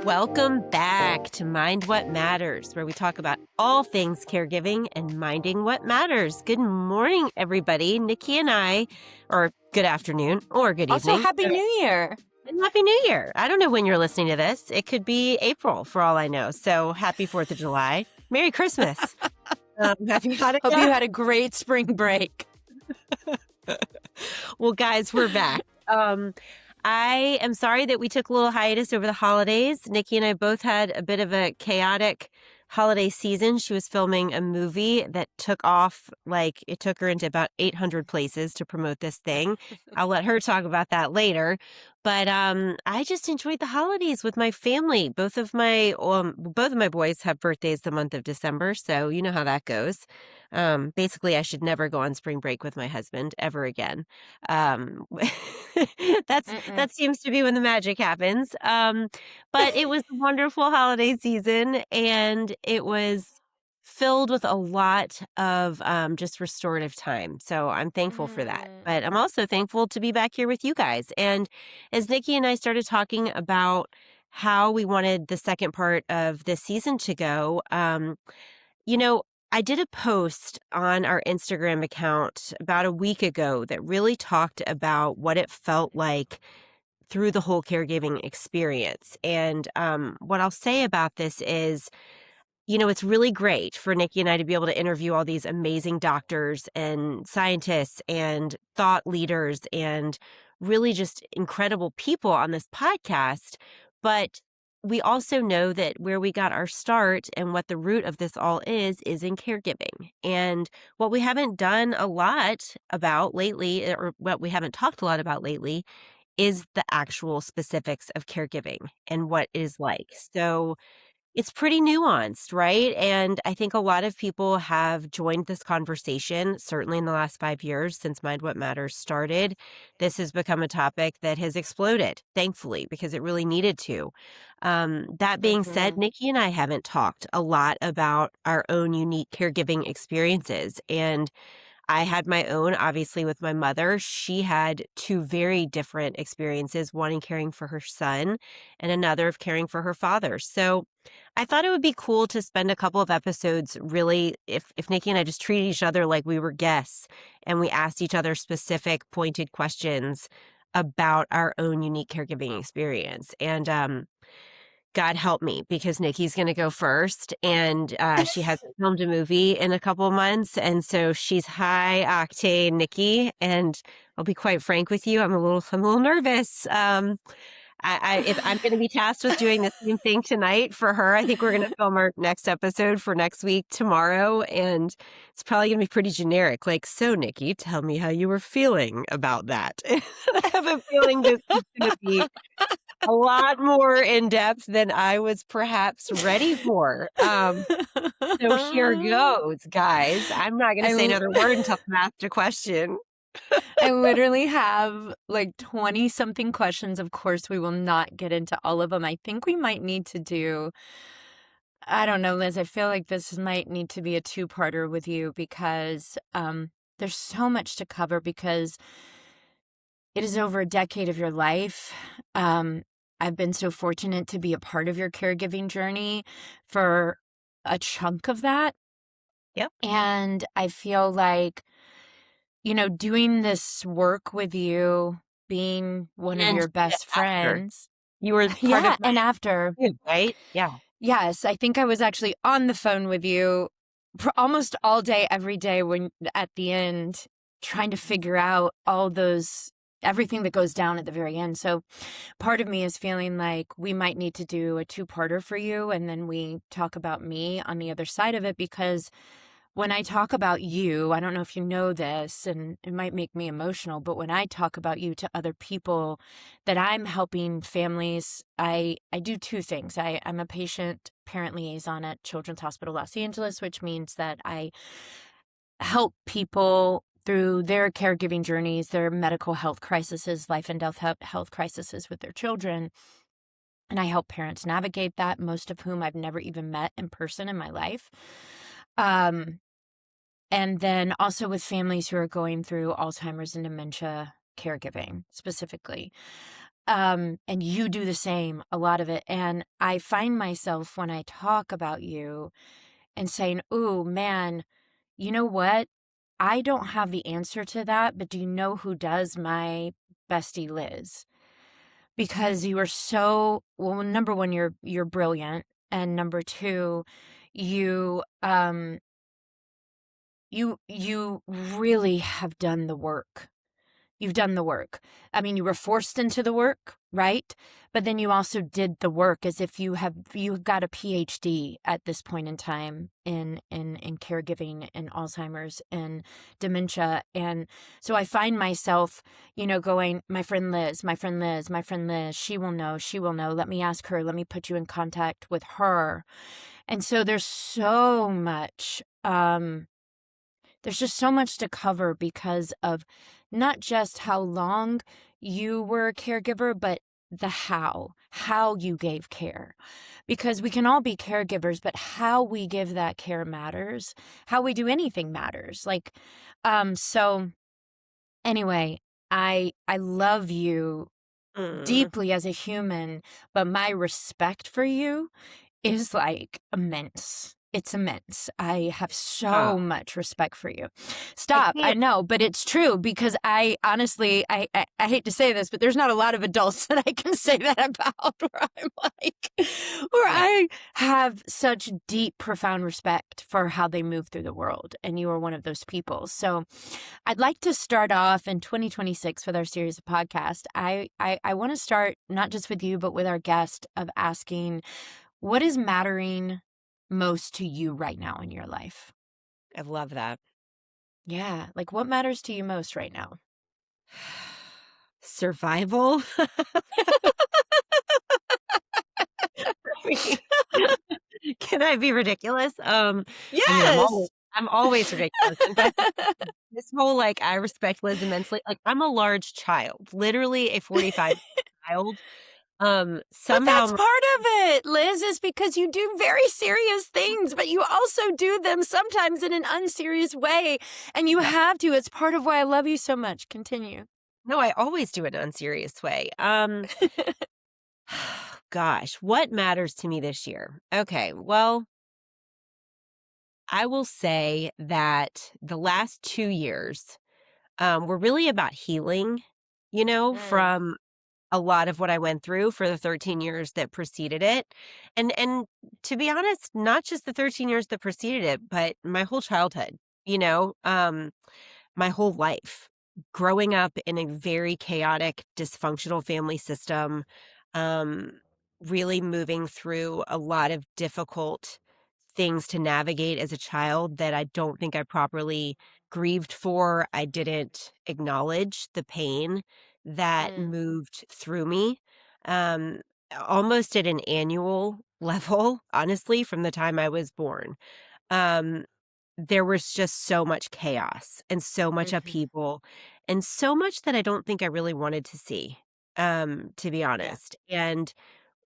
Welcome back to Mind What Matters, where we talk about all things caregiving and minding what matters. Good morning, everybody. Nikki and I, or good afternoon, or good Also, evening. Happy New Year. And Happy New Year. I don't know when you're listening to this. It could be April for all I know. So happy 4th of July. Merry Christmas. Happy Hanukkah. Hope you had a great spring break. Well, guys, we're back. I am sorry that we took a little hiatus over the holidays. Nikki and I both had a bit of a chaotic holiday season. She was filming a movie that took off, like it took her into about 800 places to promote this thing. I'll let her talk about that later. But I just enjoyed the holidays with my family. Both of my boys have birthdays the month of December, so you know how that goes. Basically, I should never go on spring break with my husband ever again. Um, that seems to be when the magic happens. But it was a wonderful holiday season, and it was filled with a lot of just restorative time. So I'm thankful for that. But I'm also thankful to be back here with you guys. And as Nikki and I started talking about how we wanted the second part of this season to go, you know, I did a post on our Instagram account about a week ago that really talked about what it felt like through the whole caregiving experience. And what I'll say about this is, it's really great for Nikki and I to be able to interview all these amazing doctors and scientists and thought leaders and really just incredible people on this podcast. But we also know that where we got our start and what the root of this all is in caregiving. And what we haven't done a lot about lately, or what we haven't talked a lot about lately, is the actual specifics of caregiving and what it is like. So it's pretty nuanced, right? And I think a lot of people have joined this conversation, certainly in the last 5 years since Mind What Matters started. This has become a topic that has exploded, thankfully, because it really needed to. That being said, Nikki and I haven't talked a lot about our own unique caregiving experiences. And I had my own, obviously, with my mother. She had two very different experiences, one in caring for her son and another of caring for her father. So I thought it would be cool to spend a couple of episodes really, if Nikki and I just treated each other like we were guests and we asked each other specific pointed questions about our own unique caregiving experience. And God help me, because Nikki's going to go first, and she hasn't filmed a movie in a couple of months, and so she's high octane Nikki. And I'll be quite frank with you, I'm a little nervous. If I'm going to be tasked with doing the same thing tonight for her, I think we're going to film our next episode for next week tomorrow, and it's probably going to be pretty generic. Like, so Nikki, tell me how you were feeling about that. I have a feeling this is going to be a lot more in depth than I was perhaps ready for. So here goes, guys. I'm not going to say another word until I'm asked a question. I literally have like 20 something questions. Of course, we will not get into all of them. I think we might need to do, I don't know, Liz, I feel like this might need to be a two-parter with you because there's so much to cover because it is over a decade of your life. I've been so fortunate to be a part of your caregiving journey for a chunk of that. Yep. And I feel like, doing this work with you, being one of your best friends. You were part of and after. Right? Yeah. Yes, I think I was actually on the phone with you for almost all day, every day when at the end, trying to figure out everything that goes down at the very end. So part of me is feeling like we might need to do a two-parter for you, and then we talk about me on the other side of it, because when I talk about you, I don't know if you know this, and it might make me emotional, but when I talk about you to other people that I'm helping families, I do two things. I'm a patient-parent liaison at Children's Hospital Los Angeles, which means that I help people through their caregiving journeys, their medical health crises, life and death health crises with their children. And I help parents navigate that, most of whom I've never even met in person in my life. And then also with families who are going through Alzheimer's and dementia caregiving specifically. And you do the same, a lot of it. And I find myself when I talk about you and saying, "Ooh, man, you know what? I don't have the answer to that, but do you know who does? My bestie Liz." Because you are so, well, number one, you're brilliant, and number two, you you really have done the work. You've done the work. I mean, you were forced into the work, right? But then you also did the work as if you've got a PhD at this point in time in caregiving and Alzheimer's and dementia. And so I find myself, going, my friend Liz, my friend Liz, my friend Liz, she will know, she will know. Let me ask her. Let me put you in contact with her. And so there's just so much to cover because of not just how long you were a caregiver, but the how you gave care. Because we can all be caregivers, but how we give that care matters. How we do anything matters. So anyway, I love you Mm. deeply as a human, but my respect for you is immense. It's immense. I have so Oh, much respect for you. I Stop. I can't. know, but it's true because I honestly, I hate to say this, but there's not a lot of adults that I can say that about where Yeah. I have such deep, profound respect for how they move through the world. And you are one of those people. So I'd like to start off in 2026 with our series of podcasts. I want to start not just with you, but with our guest of asking, what is mattering most to you right now in your life? I love that. Yeah, what matters to you most right now? Survival. Can I be ridiculous? I mean, Yes. I'm always ridiculous. In fact, this whole, like, I respect Liz immensely, like, I'm a large child, literally a 45 child. But Somehow that's part of it, Liz, is because you do very serious things, but you also do them sometimes in an unserious way. And you yeah. have to. It's part of why I love you so much. Continue. No, I always do it in an unserious way. Gosh, what matters to me this year? Okay, well, I will say that the last 2 years, were really about healing, Mm, from a lot of what I went through for the 13 years that preceded it. And to be honest, not just the 13 years that preceded it, but my whole childhood, my whole life. Growing up in a very chaotic, dysfunctional family system, um, really moving through a lot of difficult things to navigate as a child that I don't think I properly grieved for. I didn't acknowledge the pain that mm, moved through me, um, almost at an annual level, honestly, from the time I was born. Um, there was just so much chaos and so much mhm. upheaval and so much that I don't think I really wanted to see, to be Yeah. honest. And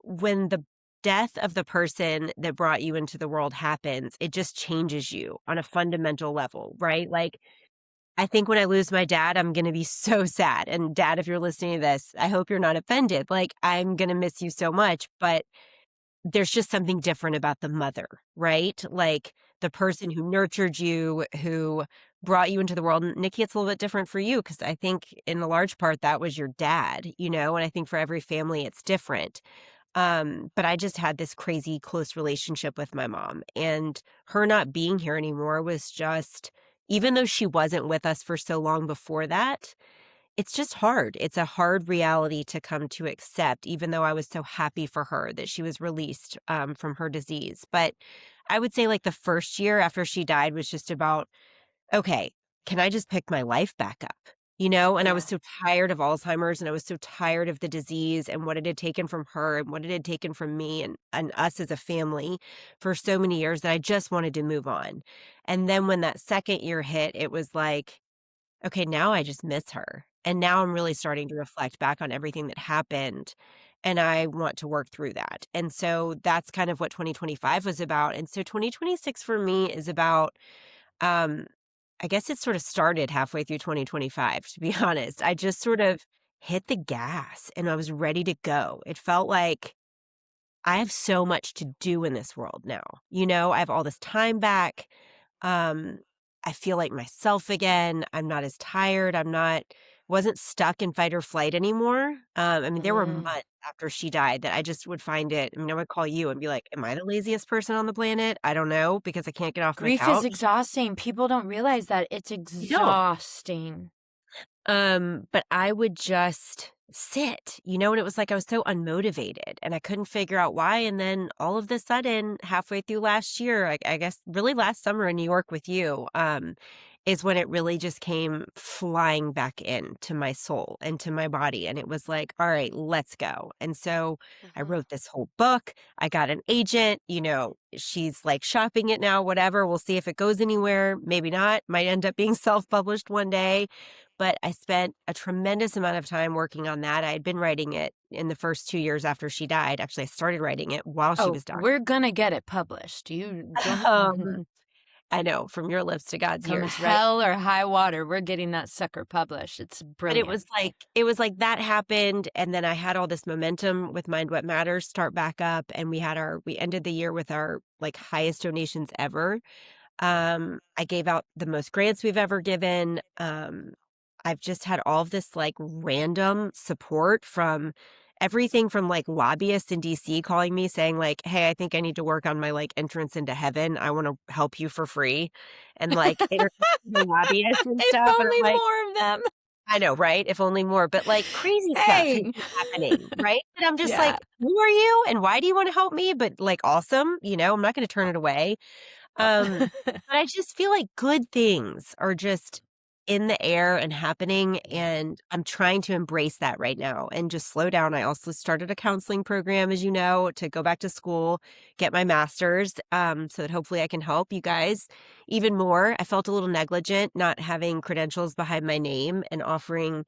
when the death of the person that brought you into the world happens, it just changes you on a fundamental level, right? Like, I think when I lose my dad, I'm gonna be so sad. And dad, if you're listening to this, I hope you're not offended. Like, I'm gonna miss you so much, but there's just something different about the mother, right? Like, the person who nurtured you, who brought you into the world. And Nikki, it's a little bit different for you because I think in a large part that was your dad, and I think for every family it's different. But I just had this crazy close relationship with my mom, and her not being here anymore was just, even though she wasn't with us for so long before that, it's just hard. It's a hard reality to come to accept, even though I was so happy for her that she was released from her disease. But I would say, like, the first year after she died was just about, okay, can I just pick my life back up? And I was Yeah. so tired of Alzheimer's and I was so tired of the disease and what it had taken from her and what it had taken from me and us as a family for so many years that I just wanted to move on. And then when that second year hit, it was like, okay, now I just miss her. And now I'm really starting to reflect back on everything that happened and I want to work through that. And so that's kind of what 2025 was about. And so 2026 for me is about, um, I guess it sort of started halfway through 2025, to be honest. I just sort of hit the gas and I was ready to go. It felt like I have so much to do in this world now. I have all this time back. Um, I feel like myself again. I'm not as tired. Wasn't stuck in fight or flight anymore. There were Mm. months after she died that I just would find it. I would call you and be like, am I the laziest person on the planet? I don't know because I can't get off my Grief is couch. exhausting. People don't realize that. It's You don't. exhausting. But I would just sit, and it was like I was so unmotivated and I couldn't figure out why. And then all of the sudden, halfway through last year, I guess really last summer in New York with you, is when it really just came flying back into my soul and to my body. And it was like, all right, let's go. And so I Mhm. wrote this whole book. I got an agent, she's like shopping it now, whatever. We'll see if it goes anywhere. Maybe not. Might end up being self published one day. But I spent a tremendous amount of time working on that. I had been writing it in the first 2 years after she died. Actually, I started writing it while she Oh, was dying. we're gonna get it published. You don't Um, I know, from your lips to God's come ears, right? hell or high water, we're getting that sucker published. It's But it brilliant. was like that happened, and then I had all this momentum with Mind What Matters start back up, and we ended the year with our, like, highest donations ever. I gave out the most grants we've ever given. I've just had all of this like random support from everything from like lobbyists in DC calling me saying like, "Hey, I think I need to work on my like entrance into heaven. I want to help you for free." And like interviewing lobbyists and If stuff. And I'm only like, more of them. I know, right? If only more, but like crazy stuff has Hey. been happening, right? And I'm just Yeah. like, "Who are you and why do you want to help me?" But like awesome, I'm not going to turn it away. But I just feel like good things are just in the air and happening, and I'm trying to embrace that right now and just slow down. I also started a counseling program, as you know, to go back to school, get my master's, so that hopefully I can help you guys even more. I felt a little negligent not having credentials behind my name and offering,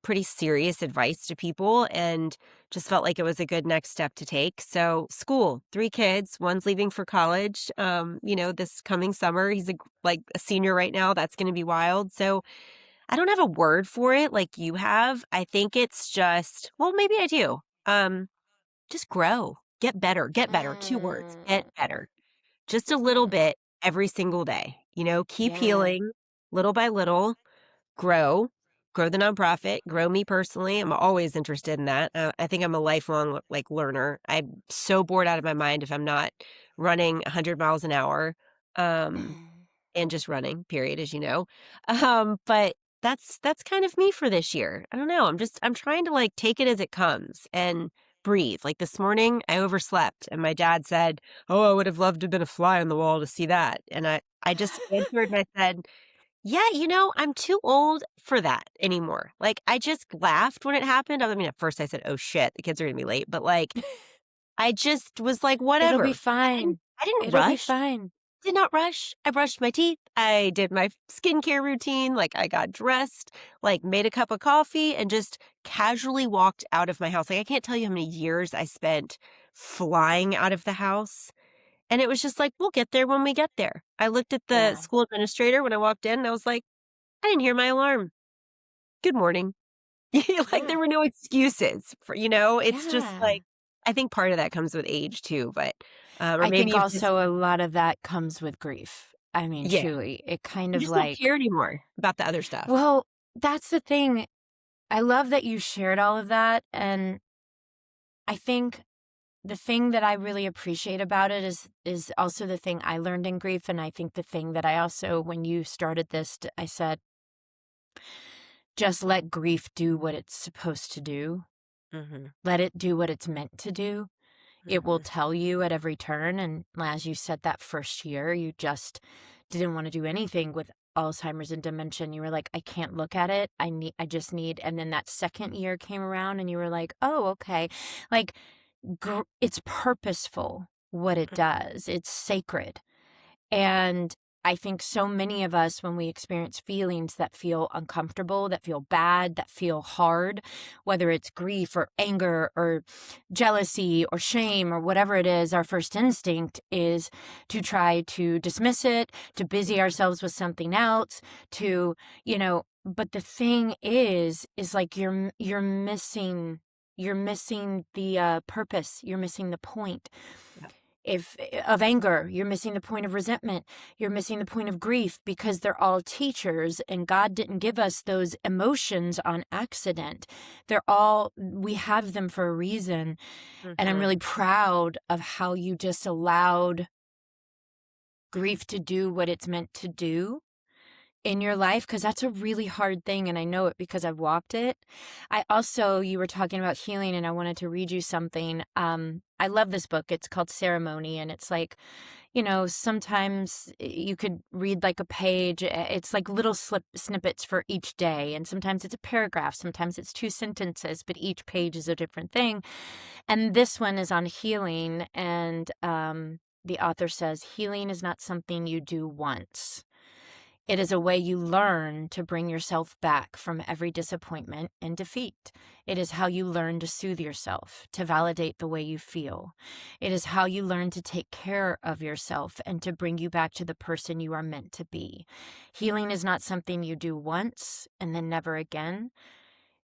pretty serious advice to people, and just felt like it was a good next step to take. So, school, 3 kids, one's leaving for college, this coming summer. He's like a senior right now. That's going to be wild. So, I don't have a word for it like you have. I think it's just, well, maybe I do. Just grow, get better. 2 words, get Mm. better. Just a little Mm. bit every single day. Keep Yeah. healing little by little. Grow, grow the nonprofit, grow me personally. I'm always interested in that. I think I'm a lifelong like learner. I'm so bored out of my mind if I'm not running 100 miles an hour, um, and just running. Period, as you know. But that's kind of me for this year. I don't know. I'm trying to like take it as it comes and breathe. Like this morning, I overslept, and my dad said, "Oh, I would have loved to have been a fly on the wall to see that." And I just answered and I said, yeah, I'm too old for that anymore. Like, I just laughed when it happened. At first I said, "Oh shit, the kids are gonna be late," but like, I just was like, It'll be "Whatever." fine. I didn't It'll be rush. fine. Did not rush. I brushed my teeth. I did my skincare routine. Like, I got dressed, like, made a cup of coffee, and just casually walked out of my house. Like, I can't tell you how many years I spent flying out of the house. And it was just like, we'll get there when we get there. I looked at the Yeah. school administrator when I walked in, and I was like, I didn't hear my alarm. Good morning. Like, Yeah. there were no excuses it's just Yeah. like I think part of that comes with age too, but, or I maybe think you've just also a lot of that comes with grief. I mean, yeah, truly, it kind you of just don't like, care anymore about the other stuff. well, that's the thing. I love that you shared all of that. And I think the thing that I really appreciate about it is also the thing I learned in grief. And I think the thing that I also, when you started this, I said, just let grief do what it's supposed to do. Mhm, Let it do what it's meant to do. It will mhm, tell you at every turn. And as you said, that first year, you just didn't want to do anything with Alzheimer's and dementia. And you were like, I can't look at it. I just need. And then that second year came around and you were like, oh, okay. Like, it's purposeful what it mm, does, it's sacred. And I think so many of us, when we experience feelings that feel uncomfortable, that feel bad, that feel hard, whether it's grief or anger or jealousy or shame or whatever it is, our first instinct is to try to dismiss it, to busy ourselves with something else, to, but the thing is like you're missing the purpose. You're missing the point. Yeah. If of anger, you're missing the point of resentment. You're missing the point of grief, because they're all teachers, and God didn't give us those emotions on accident. We have them for a reason. And I'm Mhm. really proud of how you just allowed grief to do what it's meant to do in your life, because that's a really hard thing, and I know it because I've walked it. You were talking about healing, and I wanted to read you something. I love this book. It's called Ceremony, and it's like, sometimes you could read like a page. It's like little snippets for each day, and sometimes it's a paragraph, sometimes it's 2 sentences, but each page is a different thing. And this one is on healing, and the author says, healing is not something you do once. It is a way you learn to bring yourself back from every disappointment and defeat. It is how you learn to soothe yourself, to validate the way you feel. It is how you learn to take care of yourself and to bring you back to the person you are meant to be. Healing is not something you do once and then never again.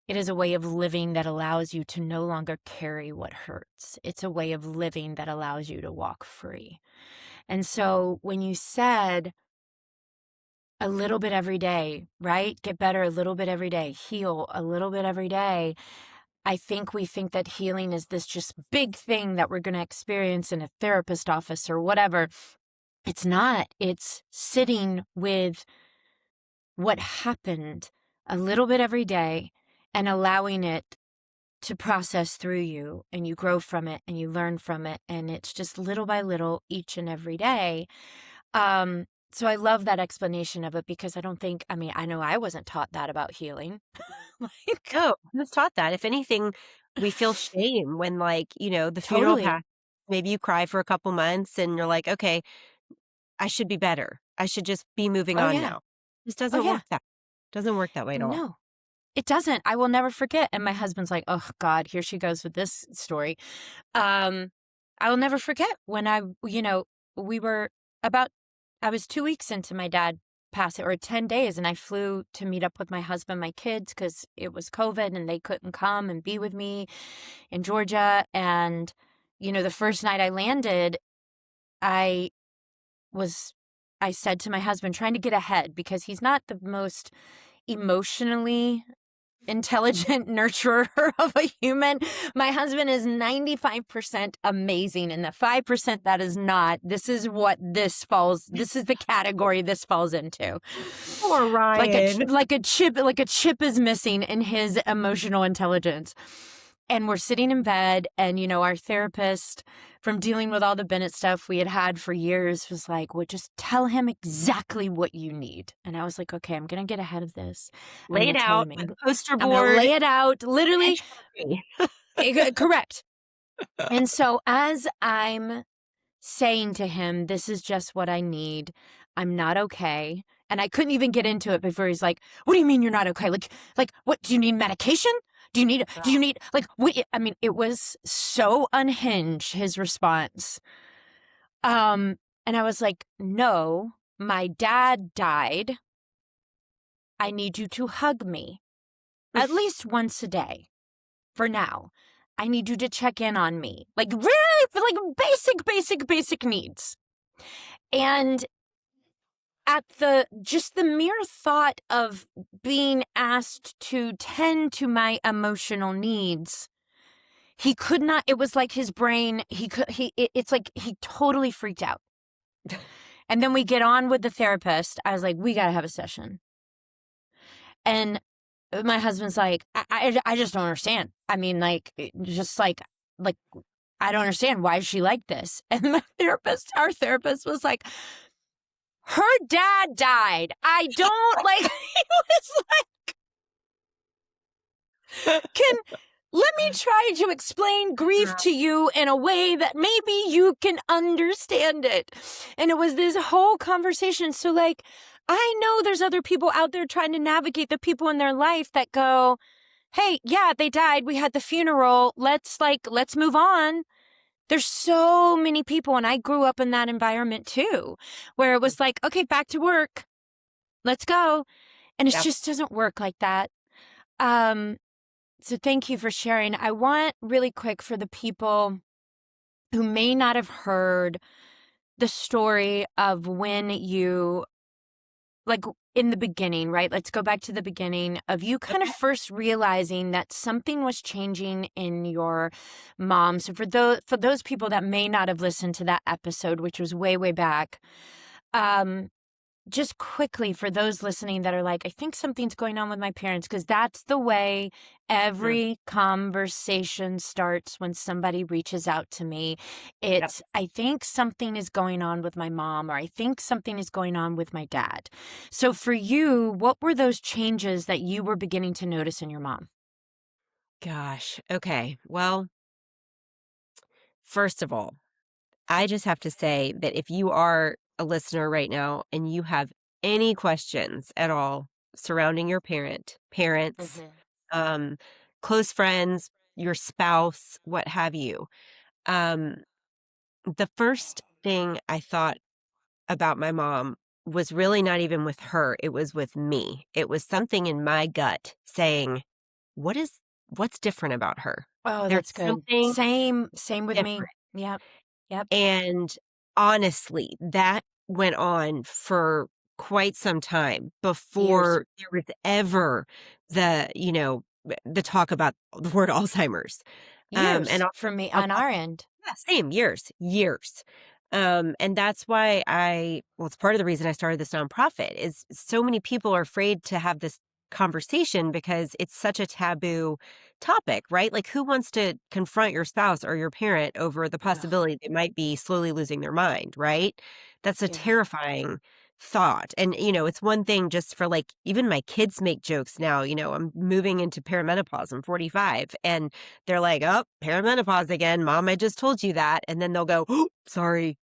It is a way of living that allows you to no longer carry what hurts. It's a way of living that allows you to walk free. And so when you said, a little bit every day, right? Get better a little bit every day. Heal a little bit every day. I think we think that healing is this just big thing that we're going to experience in a therapist office or whatever. It's not. It's sitting with what happened a little bit every day and allowing it to process through you, and you grow from it and you learn from it. And it's just little by little each and every day. So I love that explanation of it, because I know I wasn't taught that about healing. Like, No, who's taught that? If anything, we feel shame when, like, the funeral totally. pass. Maybe you cry for a couple months and you're like, okay, I should be better. I should just be moving Oh, on yeah. now. This Oh, yeah. doesn't work that way at all. No, it doesn't. I will never forget. And my husband's like, oh, God, here she goes with this story. Um, I will never forget when we were I was 2 weeks into my dad passing, or 10 days, and I flew to meet up with my husband, my kids, because it was COVID and they couldn't come and be with me in Georgia. And, the first night I landed, I was, I said to my husband, trying to get ahead, because he's not the most emotionally intelligent nurturer of a human. My husband is 95% amazing, and the 5% that is not. This is the category this falls into. Poor Ryan. Like a chip is missing in his emotional intelligence. And we're sitting in bed, and, our therapist, from dealing with all the Bennett stuff we had for years, was like, well, just tell him exactly what you need. And I was like, okay, I'm going to get ahead of this. I'm Lay going it to tell out him, on the poster I'm going to board lay it out, and literally. Sharpie. Correct. And so as I'm saying to him, this is just what I need, I'm not okay. And I couldn't even get into it before he's like, what do you mean you're not okay? Like, what, do you need medication? Do you need, like, what? I mean, it was so unhinged, his response. And I was like, no, my dad died. I need you to hug me at least once a day for now. I need you to check in on me. Like, really, like basic needs. And at the mere thought of being asked to tend to my emotional needs, he could not. It was like his brain, it's like he totally freaked out. And then we get on with the therapist. I was like, we got to have a session. And my husband's like, I just don't understand. I mean, like, just like, I don't understand. Why is she like this? And our therapist was like, her dad died. I don't like, he was like, let me try to explain grief to you in a way that maybe you can understand it. And it was this whole conversation. So, like, I know there's other people out there trying to navigate the people in their life that go, hey, yeah, they died. We had the funeral. Let's move on. There's so many people, and I grew up in that environment too, where it was like, okay, back to work. Let's go. And it Yep. just doesn't work like that. Um, so thank you for sharing. I want really quick for the people who may not have heard the story of when you, like in the beginning, right? Let's go back to the beginning of you kind of Okay. first realizing that something was changing in your mom. So for those people that may not have listened to that episode, which was way, way back, um, just quickly for those listening that are like, I think something's going on with my parents, because that's the way Mhm. every conversation starts when somebody reaches out to me. Yep. It's, I think something is going on with my mom, or I think something is going on with my dad. So for you, what were those changes that you were beginning to notice in your mom? Gosh. Okay. Well, first of all, I just have to say that if you are a listener right now and you have any questions at all surrounding your parents, Hmm. um, close friends, your spouse, what have you, um, the first thing I thought about my mom was really not even with her, it was with me. It was something in my gut saying, "What is what's different about her? Oh, There's that's good. something Same with me. different." Yep. Yep. And honestly, that went on for quite some time Years. before there was ever the talk about the word Alzheimer's. And Years I'll for me I'll on talk our end. yeah, same, years. And that's why it's part of the reason I started this nonprofit is so many people are afraid to have this conversation because it's such a taboo topic, right? Like who wants to confront your spouse or your parent over the Ugh, possibility they might be slowly losing their mind, right? That's a yeah. terrifying thought. And it's one thing just for like even my kids make jokes now, I'm moving into perimenopause. I'm 45 and they're like, "Oh, perimenopause again. Mom, I just told you that." And then they'll go, "Oh, sorry."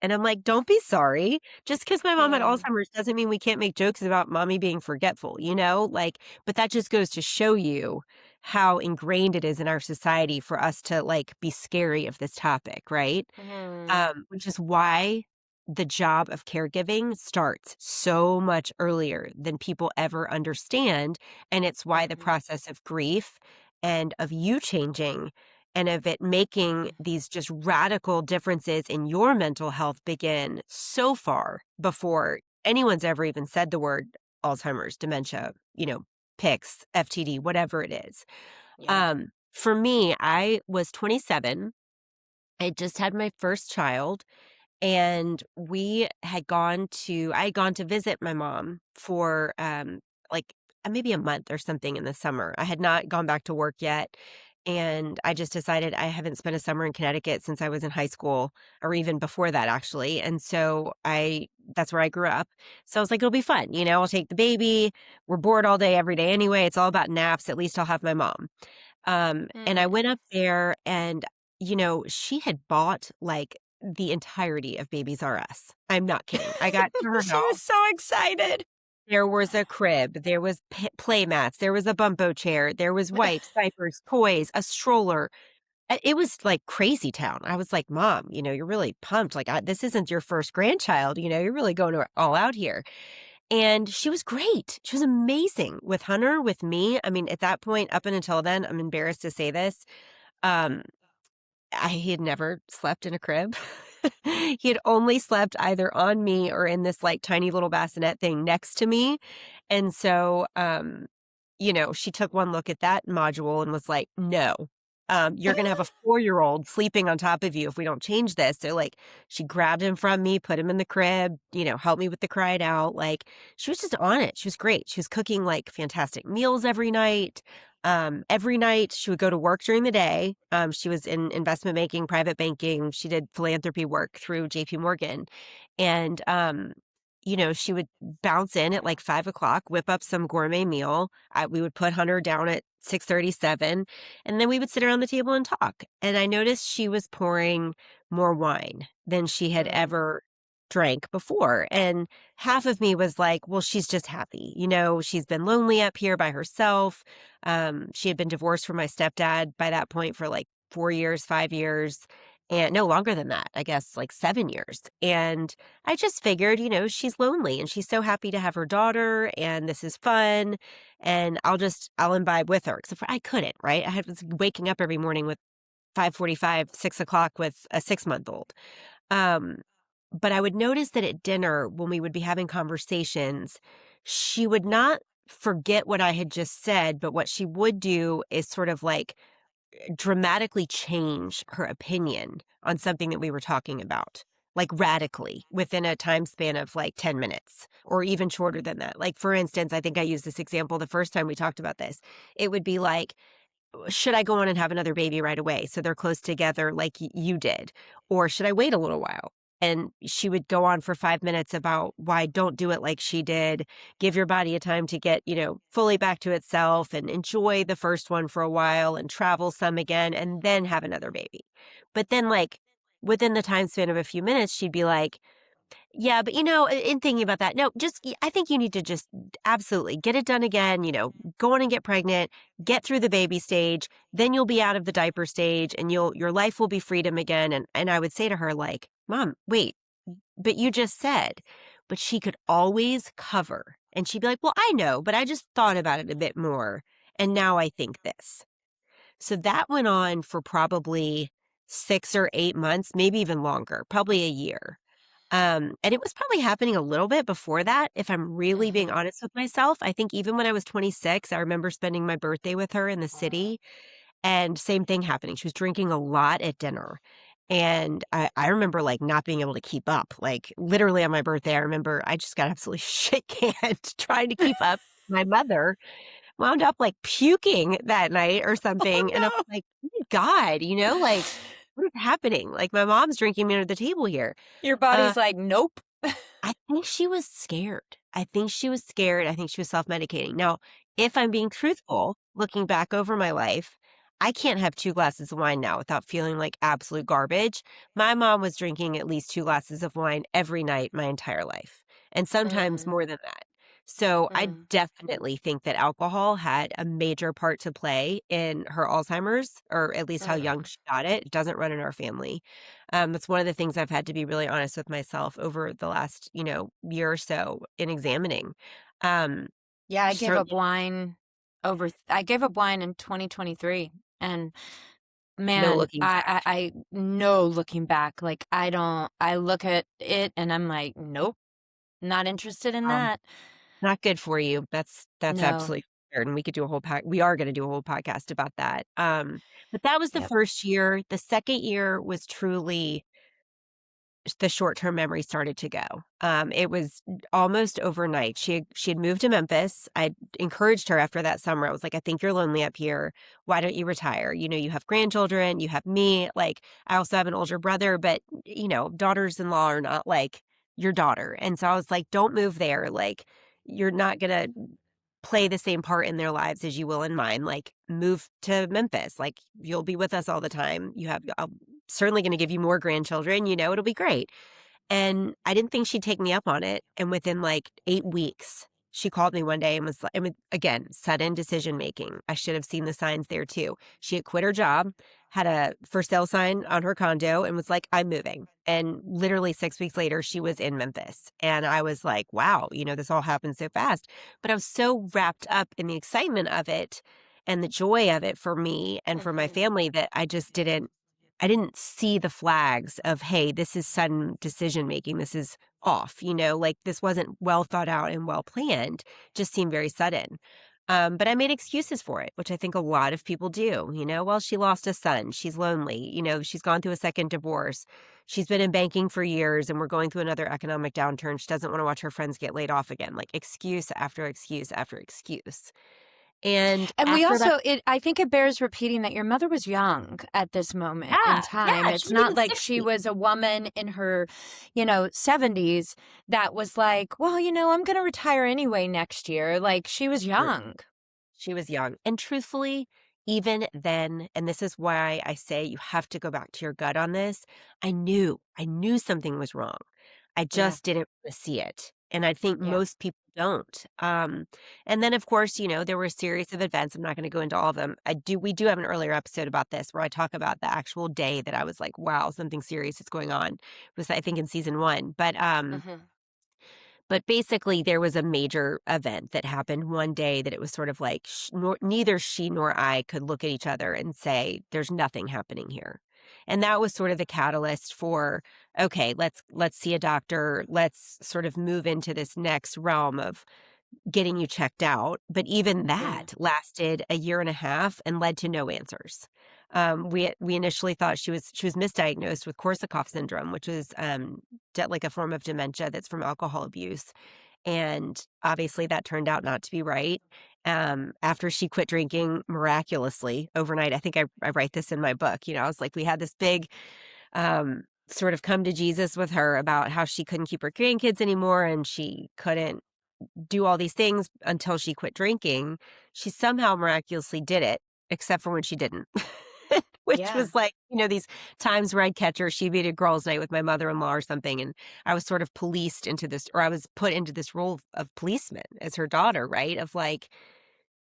And I'm like, "Don't be sorry. Just because my mom had Mm, Alzheimer's doesn't mean we can't make jokes about mommy being forgetful, you know? Like, but that just goes to show you how ingrained it is in our society for us to like be scary of this topic, right? mhm, Which is why the job of caregiving starts so much earlier than people ever understand. And it's why the mhm, process of grief and of you changing and of it making mm, these just radical differences in your mental health begin so far before anyone's ever even said the word Alzheimer's, dementia, PICS, FTD, whatever it is. yeah. For me, I was 27. I just had my first child and I had gone to visit my mom for, like, maybe a month or something in the summer. I had not gone back to work yet, and I just decided I haven't spent a summer in Connecticut since I was in high school, or even before that, actually, and so I that's where I grew up. So I was like, "It'll be fun, I'll take the baby. We're bored all day, every day anyway. It's all about naps. At least I'll have my mom." And I Mm. went up there and, she had bought, like, the entirety of Babies R Us. I'm not kidding. I got to her She was house, so excited. there was a crib, there was play mats, there was a bumbo chair, there was wipes, diapers, toys, a stroller. It was like crazy town. I was like, "Mom, you're really pumped. Like, this isn't your first grandchild, you're really going all out here." And she was great. She was amazing with Hunter, with me. I mean, at that point, up and until then, I'm embarrassed to say this, um, he had never slept in a crib. He had only slept either on me or in this, like, tiny little bassinet thing next to me, and so, she took one look at that module and was like, "No, you're gonna have a four-year-old sleeping on top of you if we don't change this." So, like, she grabbed him from me, put him in the crib, helped me with the cried out, like, she was just on it. She was great. She was cooking, like, fantastic meals every night. Every night she would go to work during the day. She was in investment banking, private banking. She did philanthropy work through JP Morgan. And, she would bounce in at like 5 o'clock, whip up some gourmet meal. We would put Hunter down at 6:37, and then we would sit around the table and talk. And I noticed she was pouring more wine than she had Mm, ever drank before. And half of me was like, well, she's just happy. She's been lonely up here by herself. She had been divorced from my stepdad by that point for like 4 years, 5 years. and no, longer than that, I guess, like 7 years, and I just figured, she's lonely and she's so happy to have her daughter, and this is fun, and I'll imbibe with her, except for I couldn't, right? Was waking up every morning with 5:45, 6 o'clock with a 6-month-old. Um, but I would notice that at dinner, when we would be having conversations, she would not forget what I had just said, but what she would do is sort of like dramatically change her opinion on something that we were talking about, like radically within a time span of like 10 minutes or even shorter than that. Like, for instance, I think I used this example the first time we talked about this. It would be like, should I go on and have another baby right away so they're close together like you did? Or should I wait a little while? And she would go on for 5 minutes about why don't do it like she did. Give your body a time to get, fully back to itself and enjoy the first one for a while and travel some again and then have another baby. But then, like, within the time span of a few minutes, she'd be like, yeah, but in thinking about that, no, I think you need to just absolutely get it done again, go on and get pregnant, get through the baby stage, then you'll be out of the diaper stage and your life will be freedom again. And I would say to her, like, Mom, wait, but you just said, but she could always cover. And she'd be like, well, I know, but I just thought about it a bit more. And now I think this. So that went on for probably 6 or 8 months, maybe even longer, probably a year. And it was probably happening a little bit before that, if I'm really being Mhm. honest with myself. I think even when I was 26, I remember spending my birthday with her in the city, and same thing happening. She was drinking a lot at dinner. And I remember like not being able to keep up. Like literally on my birthday, I remember I just got absolutely shit canned trying to keep up. My mother wound up like puking that night or Oh, something. And I was no. like, oh my God, like what is happening? Like my mom's drinking me under the table here. Your Uh, body's like, "Nope." I think she was scared. I think she was scared. I think she was self-medicating. Now, if I'm being truthful, looking back over my life, I can't have 2 glasses of wine now without feeling like absolute garbage. My mom was drinking at least 2 glasses of wine every night my entire life, and sometimes Mm, more than that. So, I mm, definitely think that alcohol had a major part to play in her Alzheimer's, or at least how young mm. she got it. It doesn't run in our family. That's one of the things I've had to be really honest with myself over the last, year or so in examining. Um, Yeah, Certainly I gave up wine in 2023, and no man, looking back. I know looking back, like, I look at it and I'm like, "Nope, not interested in Um, that." Not good for you. That's No. absolutely weird, and we are gonna do a whole podcast about that. But that was the Yep. first year. The second year was truly the short-term memory started to go. It was almost overnight. She had moved to Memphis. I encouraged her after that summer. I was like, "I think you're lonely up here. Why don't you retire? You have grandchildren, you have me." Like, I also have an older brother, but, daughters-in-law are not like your daughter. And so I was like, "Don't move there. Like, you're not gonna play the same part in their lives as you will in mine. Like, move to Memphis. Like, you'll be with us all the time. I'm certainly going to give you more grandchildren. It'll be great." And I didn't think she'd take me up on it. And within like 8 weeks, she called me one day and was like, I mean, again, sudden decision making. I should have seen the signs there too. She had quit her job, had a for sale sign on her condo, and was like, I'm moving. And literally 6 weeks later, she was in Memphis. And I was like, wow, this all happened so fast. But I was so wrapped up in the excitement of it and the joy of it for me and for my Mhm. family that I didn't see the flags of, hey, this is sudden decision making. This is off, like this wasn't well thought out and well planned, just seemed very sudden. But I made excuses for it, which I think a lot of people do. Well, she lost a son. She's lonely. She's gone through a second divorce. She's been in banking for years and we're going through another economic downturn. She doesn't want to watch her friends get laid off again, like excuse after excuse after excuse. And And we after that, also I think it bears repeating that your mother was young at this moment in yeah, time. yeah, she It's was in not the like she 60s. was a woman in her, 70s that was like, "Well, I'm gonna retire anyway next year." Like, she was young. She was young. And truthfully, even then, and this is why I say you have to go back to your gut on this, I knew something was wrong. I Yeah. just didn't wanna see it, and I think Yeah. most people don't. And then, of course, there were a series of events, I'm not gonna go into all of them. We do have an earlier episode about this where I talk about the actual day that I was like, "Wow, something serious is going on." It was, I think, in season 1, Mhm. but basically, there was a major event that happened one day that it was sort of like neither she nor I could look at each other and say, "There's nothing happening here." And that was sort of the catalyst for, okay, let's see a doctor. Let's sort of move into this next realm of getting you checked out, but even Yeah. that lasted a year and a half and led to no answers. We initially thought she was misdiagnosed with Korsakoff syndrome, which is like a form of dementia that's from alcohol abuse, and obviously that turned out not to be right. After she quit drinking miraculously overnight, I think I write this in my book. I was like, we had this big sort of come to Jesus with her about how she couldn't keep her grandkids anymore and she couldn't do all these things until she quit drinking. She somehow miraculously did it, except for when she didn't. Which Yeah. was like, these times where I'd catch her, she'd be at a girls' night with my mother-in-law or something, and I was sort of policed into this, or I was put into this role of policeman as her daughter, right? Of like,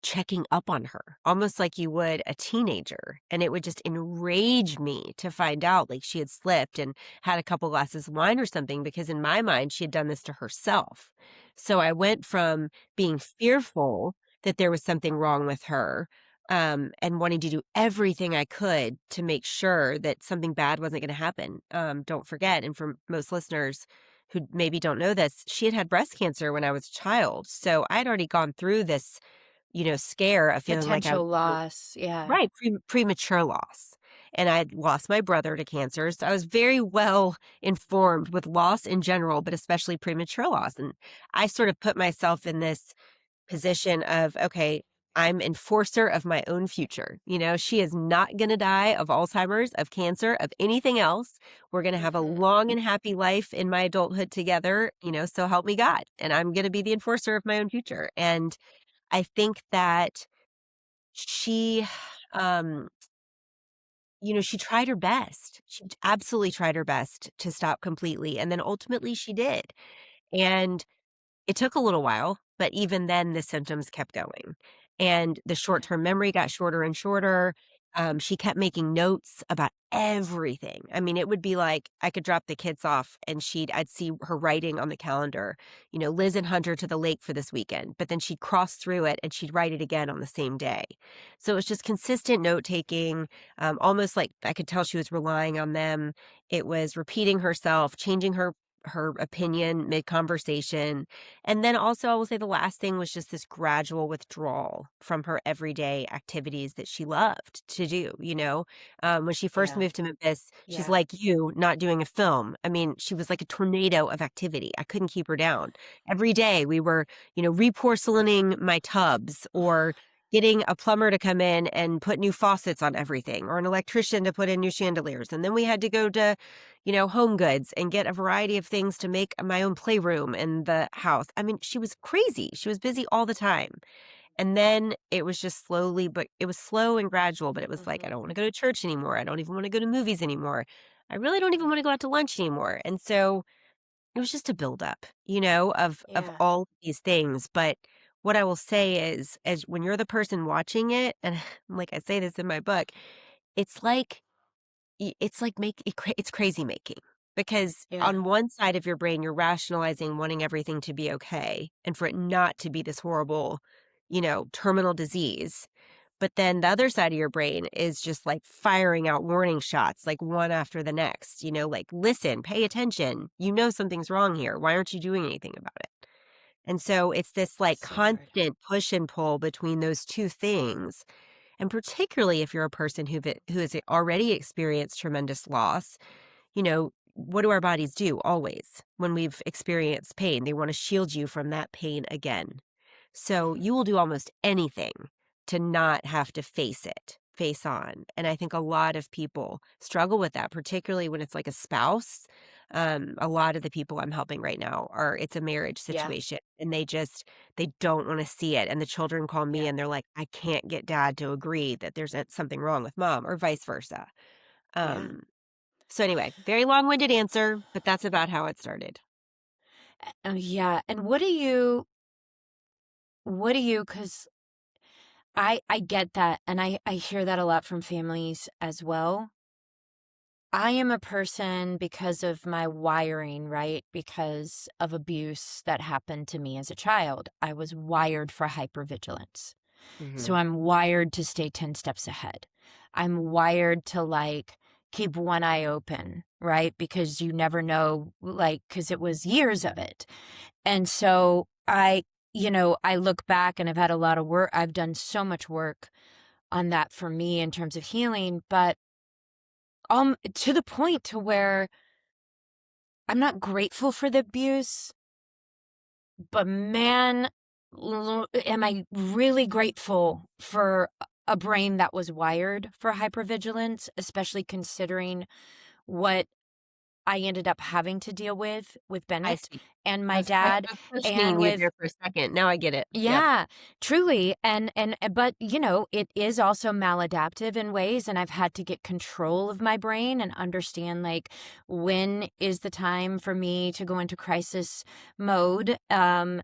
checking up on her, almost like you would a teenager, and it would just enrage me to find out, like, she had slipped and had a couple glasses of wine or something, because in my mind, she had done this to herself. So I went from being fearful that there was something wrong with her, and wanting to do everything I could to make sure that something bad wasn't gonna happen. Don't forget, and for most listeners who maybe don't know this, she had had breast cancer when I was a child, so I'd already gone through this scare of feeling like I was Potential loss. Yeah. right, premature loss, and I'd lost my brother to cancer, so I was very well informed with loss in general, but especially premature loss, and I sort of put myself in this position of, "Okay, I'm enforcer of my own future," she is not gonna die of Alzheimer's, of cancer, of anything else. We're gonna have a Mhm. long and happy life in my adulthood together, so help me God, and I'm gonna be the enforcer of my own future, and I think that she, um, she tried her best. She absolutely tried her best to stop completely, and then ultimately she did. And it took a little while, but even then the symptoms kept going, and the Yeah. short-term memory got shorter and shorter. She kept making notes about everything. I mean, it would be like I could drop the kids off and I'd see her writing on the calendar, "Liz and Hunter to the lake for this weekend," but then she'd cross through it and she'd write it again on the same day. So it was just consistent note-taking, almost like I could tell she was relying on them. It was repeating herself, changing her opinion mid-conversation, and then also, I will say the last thing was just this gradual withdrawal from her everyday activities that she loved to do, When she first Yeah. moved to Memphis, she's Yeah. like you, not doing a film. I mean, she was like a tornado of activity. I couldn't keep her down. Every day we were, reporcelaning my tubs or getting a plumber to come in and put new faucets on everything or an electrician to put in new chandeliers. And then we had to go to Home Goods and get a variety of things to make my own playroom in the house. I mean, she was crazy. She was busy all the time. And then it was just slowly, but it was slow and gradual, but it was like, I Mhm. don't want to go to church anymore. I don't even want to go to movies anymore. I really don't even want to go out to lunch anymore. And so it was just a buildup, of Yeah. all of these things. But what I will say is, as when you're the person watching it, and like I say this in my book, it's like it's like it's crazy making, because Yeah. on one side of your brain, you're rationalizing wanting everything to be okay and for it not to be this horrible, terminal disease. But then the other side of your brain is just like firing out warning shots, like one after the next, like, listen, pay attention. Something's wrong here. Why aren't you doing anything about it? And so it's this like So hard. constant push and pull between those two things, and particularly if you're a person who has already experienced tremendous loss, what do our bodies do always when we've experienced pain? They want to shield you from that pain again. So Mhm. you will do almost anything to not have to face it face on. And I think a lot of people struggle with that, particularly when it's like a spouse. A lot of the people I'm helping right now it's a marriage Yeah. situation, and they don't want to see it. And the children call me Yeah. and they're like, I can't get dad to agree that there's something wrong with mom, or vice versa. Yeah. Um, so anyway, very long-winded answer, but that's about how it started. Yeah. And because I get that, and I hear that a lot from families as well. I am a person because of my wiring, right? Because of abuse that happened to me as a child. I was wired for hypervigilance. So Hmm. I'm wired to stay 10 steps ahead. I'm wired to like keep one eye open, right? Because you never know, like, because it was years of it. And so I look back and I've had a lot of work. I've done so much work on that for me in terms of healing, but to the point to where I'm not grateful for the abuse, but man, am I really grateful for a brain that was wired for hypervigilance, especially considering what I ended up having to deal with I Bennett see. and I my was, I dad was and questioning you with there for a second. Now I get it. Yep. yeah, truly. And but it is also maladaptive in ways, and I've had to get control of my brain and understand like when is the time for me to go into crisis mode, and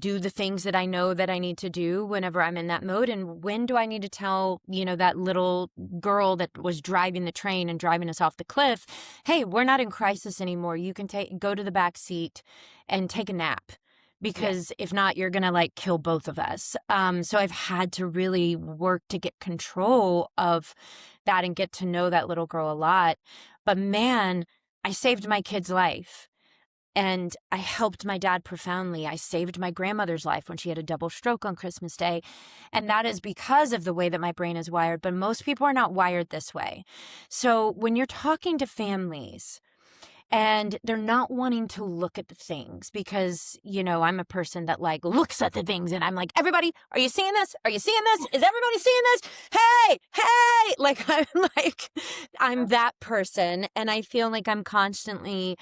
do the things that I know that I need to do whenever I'm in that mode, and when do I need to tell, that little girl that was driving the train and driving us off the cliff, "Hey, we're not in crisis anymore. You can go to the back seat and take a nap." Yes. Because if not, you're going to like kill both of us. So I've had to really work to get control of that and get to know that little girl a lot. But man, I saved my kid's life and I helped my dad profoundly. I saved my grandmother's life when she had a double stroke on Christmas Day. And that is because of the way that my brain is wired. But most people are not wired this way. So when you're talking to families, and they're not wanting to look at the things because I'm a person that like looks at the things and I'm like, everybody, are you seeing this? Are you seeing this? Is everybody seeing this? Hey, like I'm that person, and I feel like I'm constantly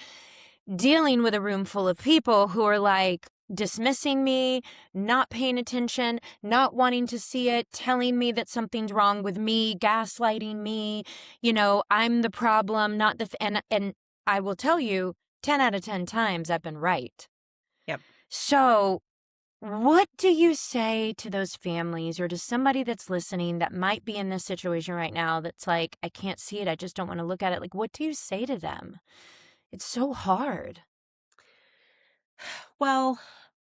dealing with a room full of people who are like dismissing me, not paying attention, not wanting to see it, telling me that something's wrong with me, gaslighting me, I'm the problem, not the and I will tell you 10 out of 10 times I've been right. Yep. So, what do you say to those families or to somebody that's listening that might be in this situation right now that's like, I can't see it, I just don't want to look at it? Like, what do you say to them? It's so hard. Well,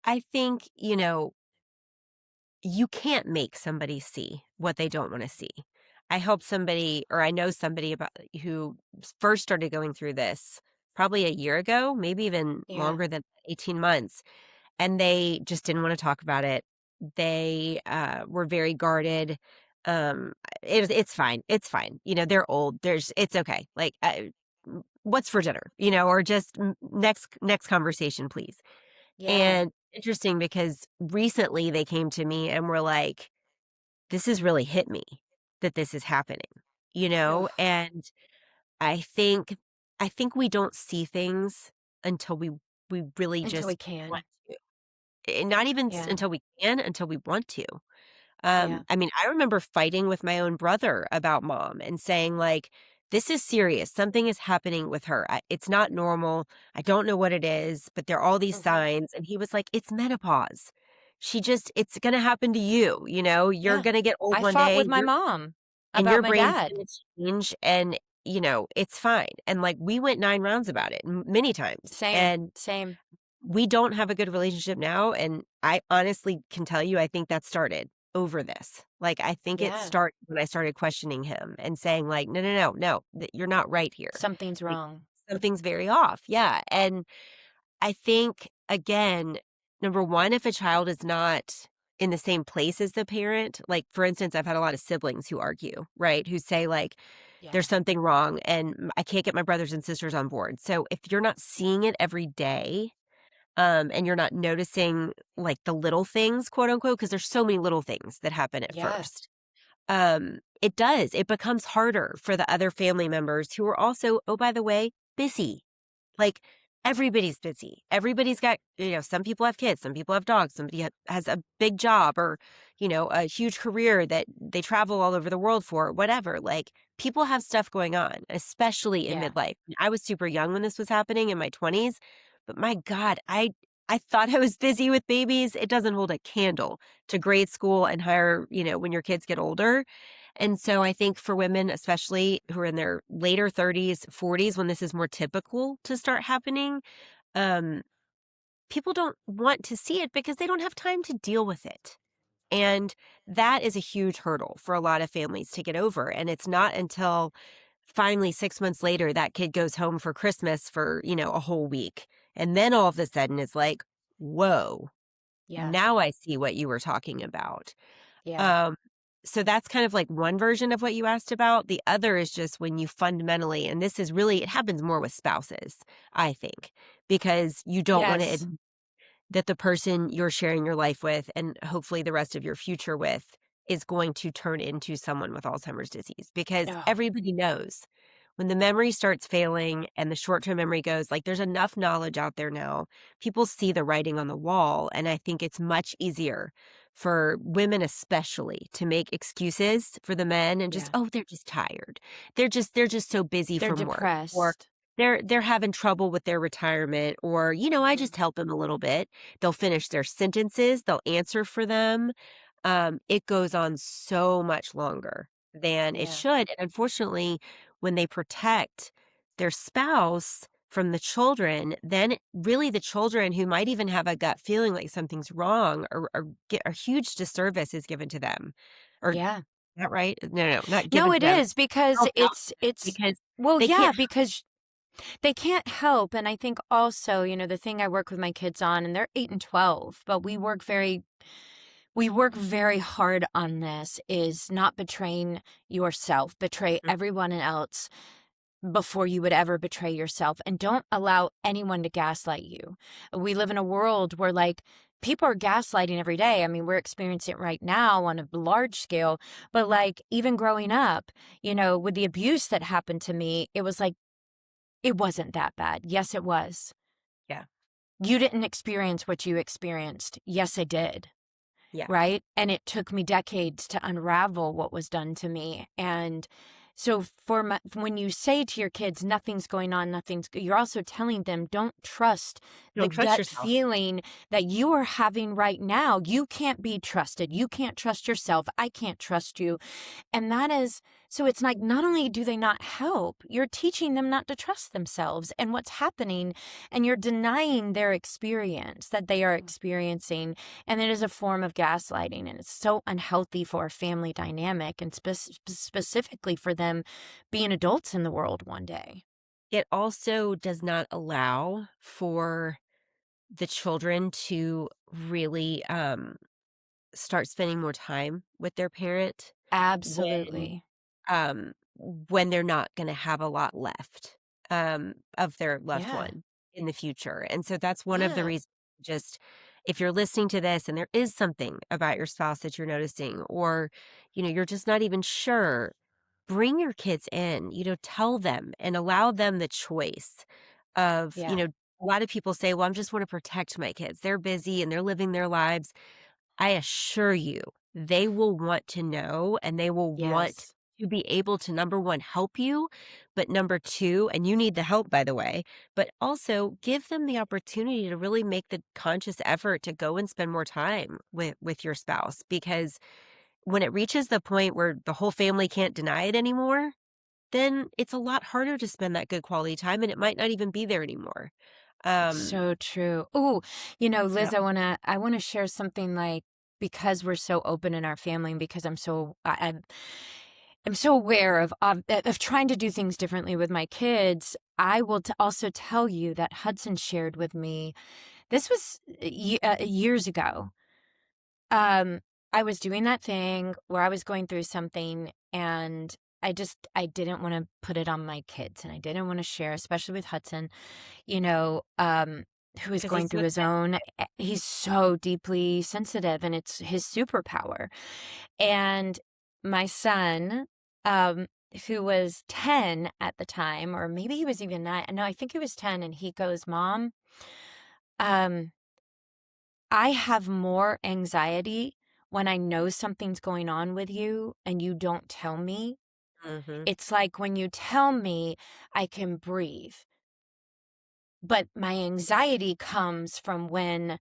I think, you can't make somebody see what they don't want to see. I helped somebody, or I know somebody about who first started going through this probably a year ago, maybe even Yeah. longer than 18 months, and they just didn't want to talk about it. They were very guarded. Um, it's fine. It's fine. They're old. It's okay. Like, what's for dinner? Or just next conversation, please. Yeah. And interesting because recently they came to me and were like, "This has really hit me that this is happening," Ugh. And I think we don't see things until we really Until we just can. want to. And not even Yeah. until we can, until we want to. Yeah. I mean, I remember fighting with my own brother about mom and saying like, "This is serious. Something is happening with her. It's not normal. I don't know what it is, but there are all these Mhm. signs." And he was like, "It's menopause. It's going to happen to you. You're Yeah. going to get old I one fought with day. my mom And about your my brain's dad. going to change, and it's fine." And like we went 9 rounds about it many times, Same. and Same. we don't have a good relationship now, and I honestly can tell you I think that started over this. Like, I think it Yeah. started when I started questioning him and saying like, "No, no, no, no, you're not right here. Something's Like, wrong. something's very off." Yeah, and I think, again, number 1, if a child is not in the same place as the parent, like, for instance, I've had a lot of siblings who argue, right? Who say like, Yeah. "There's something wrong, and I can't get my brothers and sisters on board." So if you're not seeing it every day, and you're not noticing, like, the little things, quote, unquote, because there's so many little things that happen at Yeah. first. It becomes harder for the other family members who are also, oh, by the way, busy. Like, everybody's busy. Everybody's got, some people have kids, some people have dogs, somebody has a big job or, a huge career that they travel all over the world for, whatever. Like, people have stuff going on, especially in Yeah. midlife. I was super young when this was happening in my 20s. But my God, I thought I was busy with babies. It doesn't hold a candle to grade school and higher, when your kids get older. And so I think for women, especially who are in their later 30s, 40s, when this is more typical to start happening, um, people don't want to see it because they don't have time to deal with it. And that is a huge hurdle for a lot of families to get over. And it's not until finally 6 months later that kid goes home for Christmas for, a whole week. And then all of a sudden it's like, whoa, Yeah. now I see what you were talking about. Yeah. Um, so that's kind of like one version of what you asked about. The other is just when you fundamentally, and this is really, it happens more with spouses, I think, because you don't want to Yes. that the person you're sharing your life with and hopefully the rest of your future with is going to turn into someone with Alzheimer's disease because Oh, everybody knows when the memory starts failing and the short-term memory goes, like there's enough knowledge out there now. People see the writing on the wall. And I think it's much easier for women, especially, to make excuses for the men and just, yeah. oh, they're just tired. They're just so busy They're from work. Or depressed. they're having trouble with their retirement, or, I Mm. just help them a little bit. They'll finish their sentences, they'll answer for them. It goes on so much longer than it Yeah. should, and unfortunately, when they protect their spouse from the children, then really the children who might even have a gut feeling like something's wrong or get a huge disservice is given to them. Or Yeah. not right? No, not No, given to it them, is because helped out it's because well, they yeah, can't. because they can't help. And I think also, the thing I work with my kids on, and they're 8 and 12, but we work very hard on this, is not betraying yourself, betray everyone else before you would ever betray yourself, and don't allow anyone to gaslight you. We live in a world where, like, people are gaslighting every day. I mean, we're experiencing it right now on a large scale, but, like, even growing up, with the abuse that happened to me, it was like, it wasn't that bad. Yes, it was. Yeah, You didn't experience what you experienced. Yes, I did. yeah. Right? And it took me decades to unravel what was done to me. And so when you say to your kids, nothing's going on, you're also telling them, don't trust the Don't trust gut yourself. feeling that you are having right now. You can't be trusted. You can't trust yourself. I can't trust you. And that is, so it's like, not only do they not help, you're teaching them not to trust themselves and what's happening, and you're denying their experience that they are experiencing. And it is a form of gaslighting, and it's so unhealthy for a family dynamic, and specifically for them being adults in the world one day. It also does not allow for the children to really, start spending more time with their parent when, Absolutely. when they're not gonna have a lot left, of their loved Yeah. one in the future, and so that's one of the Yeah. reasons. Just if you're listening to this and there is something about your spouse that you're noticing, or, you're just not even sure, bring your kids in, tell them and allow them the choice of, Yeah. a lot of people say, well, I just want to protect my kids. They're busy and they're living their lives. I assure you, they will want to know and they will want Yes. to be able to, number one, help you, but number two, and you need the help, by the way, but also give them the opportunity to really make the conscious effort to go and spend more time with your spouse, because when it reaches the point where the whole family can't deny it anymore, then it's a lot harder to spend that good quality time, and it might not even be there anymore. Um, So true. Oh, yeah. Liz, I want to share something, like, because we're so open in our family, and because I'm so aware of trying to do things differently with my kids. I will also tell you that Hudson shared with me, this was years ago. Um, I was doing that thing where I was going through something, and I didn't want to put it on my kids, and I didn't want to share, especially with Hudson, who is 'Cause going he's so through his own. He's so deeply sensitive, and it's his superpower. And my son, um, who was 10 at the time, or maybe he was even 9. No, I think he was 10. And he goes, Mom, um, I have more anxiety when I know something's going on with you and you don't tell me. Mhm. It's like when you tell me, I can breathe. But my anxiety comes from when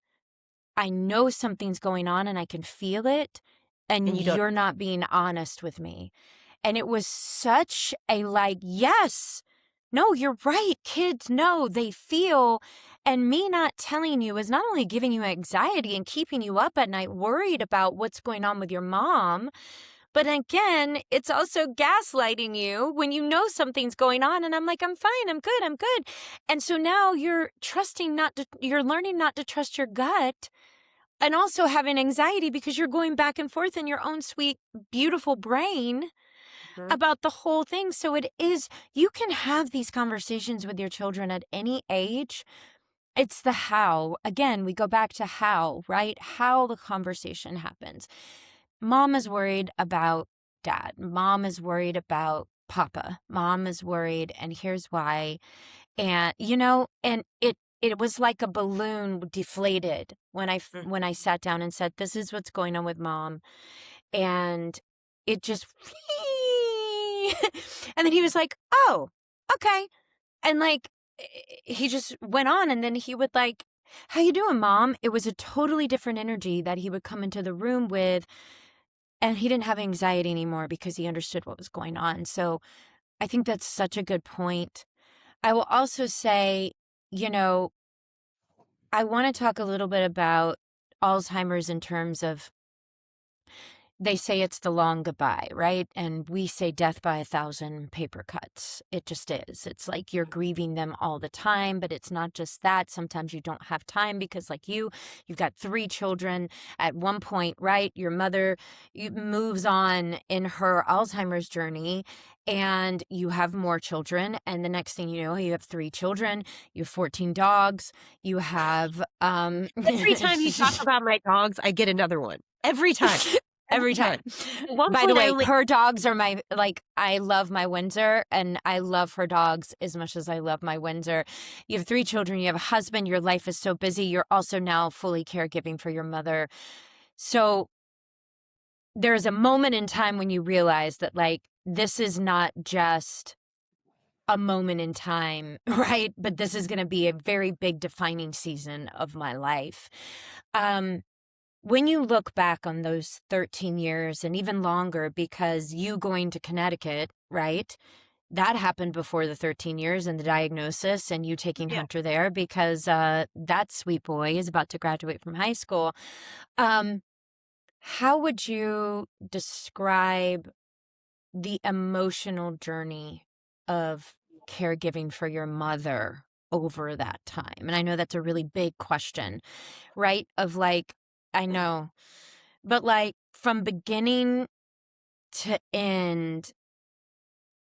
I know something's going on and I can feel it, And and you don't. you're not being honest with me. And it was such a like, yes, no, you're right. Kids know, they feel. And me not telling you is not only giving you anxiety and keeping you up at night worried about what's going on with your mom, but again, it's also gaslighting you when you know something's going on. And I'm like, I'm fine. I'm good. I'm good. And so now you're you're learning not to trust your gut, and also having anxiety because you're going back and forth in your own sweet, beautiful brain Mhm. about the whole thing. So it is, you can have these conversations with your children at any age. It's the how. Again, we go back to how, right? How the conversation happens. Mom is worried about dad. Mom is worried about papa. Mom is worried, and here's why. And, and it was like a balloon deflated when Mm. when I sat down and said, this is what's going on with mom. And it just, and then he was like, oh, okay. And like, he just went on, and then he would like, how you doing, mom? It was a totally different energy that he would come into the room with. And he didn't have anxiety anymore because he understood what was going on. So I think that's such a good point. I will also say, you know, I want to talk a little bit about Alzheimer's in terms of, they say it's the long goodbye, right? And we say death by 1,000 paper cuts. It just is. It's like you're grieving them all the time, but it's not just that. Sometimes you don't have time because, like you've got 3 children at one point, right? Your mother moves on in her Alzheimer's journey, and you have more children. And the next thing you know, you have 3 children, you have 14 dogs, you have, Every time you talk about my dogs, I get another one. Every time. Every time. At one By the point, I way, only her dogs are I love my Windsor, and I love her dogs as much as I love my Windsor. You have 3 children, you have a husband, your life is so busy. You're also now fully caregiving for your mother. So there's a moment in time when you realize that, like, this is not just a moment in time, right? But this is going to be a very big defining season of my life. When you look back on those 13 years and even longer, because you going to Connecticut, right? That happened before the 13 years and the diagnosis, and you taking yeah. Hunter there because that sweet boy is about to graduate from high school. How would you describe the emotional journey of caregiving for your mother over that time? And I know that's a really big question, right? Of like, I know, but like from beginning to end,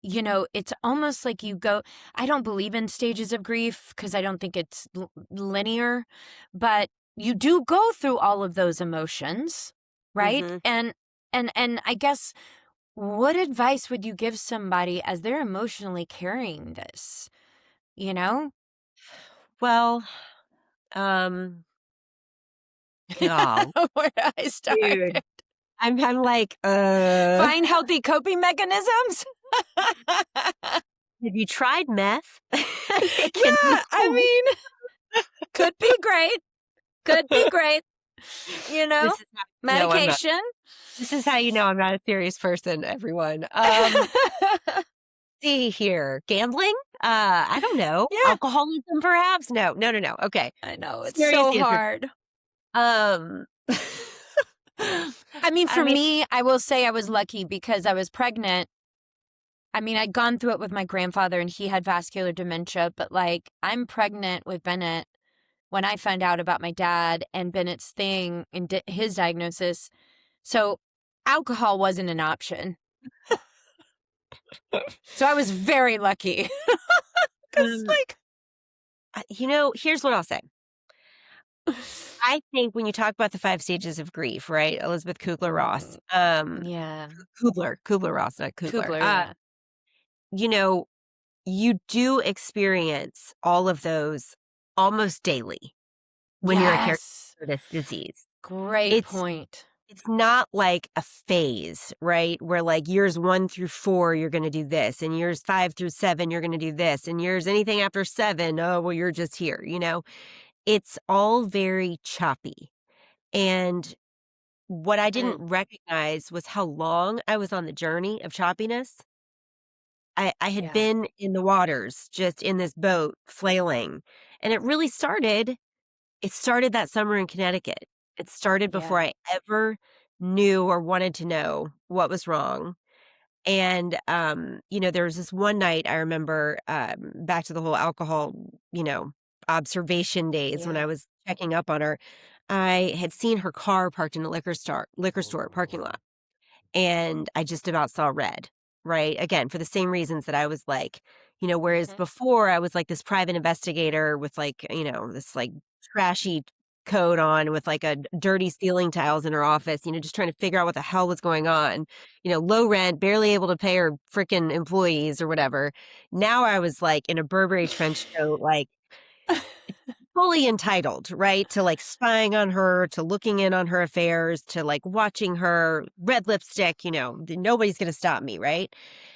it's almost like you go, I don't believe in stages of grief because I don't think it's linear, but you do go through all of those emotions, right? Mhm. And I guess, what advice would you give somebody as they're emotionally carrying this, you know? Well, um, God, Where do I start? dude, I'm like, Find healthy coping mechanisms? have you tried meth? It can be Yeah, I cool. mean, could be great. Could be great. This is how you know I'm not. Medication. This is how you know I'm not a serious person, everyone. See here, gambling? I don't know. Yeah, Alcoholism, perhaps? No, no, no, no. Okay, I know. It's serious so answer. hard. Um, I mean, I for mean, me, I will say I was lucky because I was pregnant. I mean, I'd gone through it with my grandfather and he had vascular dementia, but like, I'm pregnant with Bennett when I found out about my dad and Bennett's thing and his diagnosis. So alcohol wasn't an option. So I was very lucky. Because, um, here's what I'll say. like, I think when you talk about the 5 stages of grief, right? Elizabeth Kubler-Ross, yeah. Kubler-Ross, not Kubler. Kubler, yeah. You know, you do experience all of those almost daily when you're a caregiver Yes. for this disease. Great It's point. it's not like a phase, right? Where like years 1 through 4, you're going to do this, and years 5 through 7, you're going to do this, and years anything after 7, oh, well, you're just here, It's all very choppy. And what I didn't Mm, recognize was how long I was on the journey of choppiness. I had yeah. been in the waters, just in this boat flailing. And it started that summer in Connecticut. It started before Yeah. I ever knew or wanted to know what was wrong. And, there was this one night I remember, back to the whole alcohol, observation days when I Yeah. was checking up on her. I had seen her car parked in the liquor store parking lot, and I just about saw red, right? Again, for the same reasons that I was like, whereas Mhm. before I was like this private investigator with like, this like trashy coat on with like a dirty ceiling tiles in her office, just trying to figure out what the hell was going on, low rent, barely able to pay her freaking employees or whatever. Now I was like in a Burberry trench coat, like fully entitled, right? To like spying on her, to looking in on her affairs, to like watching her red lipstick, nobody's going to stop me, right?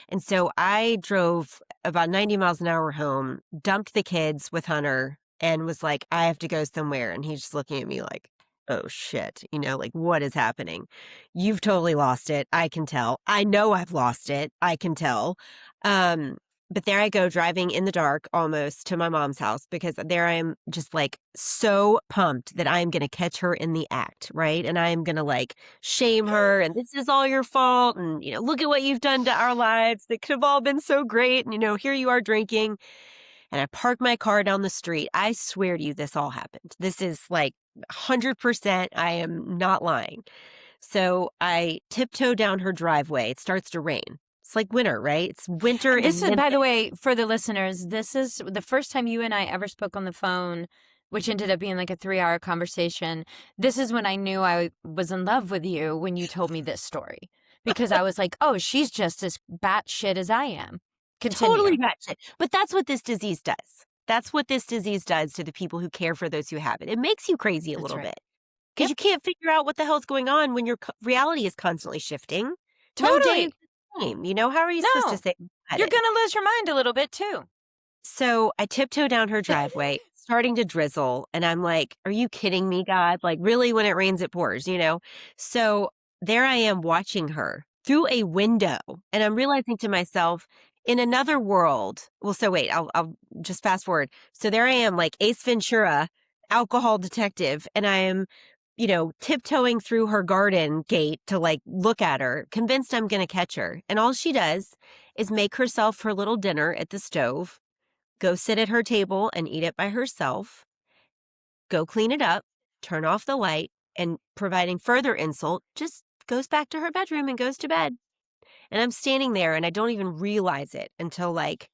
And so I drove about 90 miles an hour home, dumped the kids with Hunter, and was like, I have to go somewhere. And he's just looking at me like, oh shit, like what is happening? You've totally lost it. I can tell. I know I've lost it. I can tell. Um, but there I go driving in the dark almost to my mom's house because there I am just like so pumped that I'm going to catch her in the act, right? And I'm going to like shame her and this is all your fault. And, look at what you've done to our lives that could have all been so great. And, here you are drinking. And I park my car down the street. I swear to you, this all happened. This is like 100%. I am not lying. So I tiptoe down her driveway. It starts to rain. It's like winter, right? It's winter And this in is, by Memphis. the way, for the listeners, this is the first time you and I ever spoke on the phone, which ended up being like a 3-hour conversation. This is when I knew I was in love with you when you told me this story. Because I was like, oh, she's just as batshit as I am. Totally Continue. batshit. But that's what this disease does. That's what this disease does to the people who care for those who have it. It makes you crazy a That's little right. bit because Yep. you can't figure out what the hell's going on when your reality is constantly shifting. No day is Totally. the same. How are you supposed to No, say at you're it? going to lose your mind a little bit too. So I tiptoe down her driveway, starting to drizzle, and I'm like, "Are you kidding me, God? Like, really, when it rains, it pours?" So there I am watching her through a window, and I'm realizing to myself, in another world. Well, so wait, I'll just fast forward. So there I am, like Ace Ventura, alcohol detective, and I am, tiptoeing through her garden gate to like look at her, convinced I'm going to catch her. And all she does is make herself her little dinner at the stove, go sit at her table and eat it by herself, go clean it up, turn off the light, and providing further insult, just goes back to her bedroom and goes to bed. And I'm standing there and I don't even realize it until like,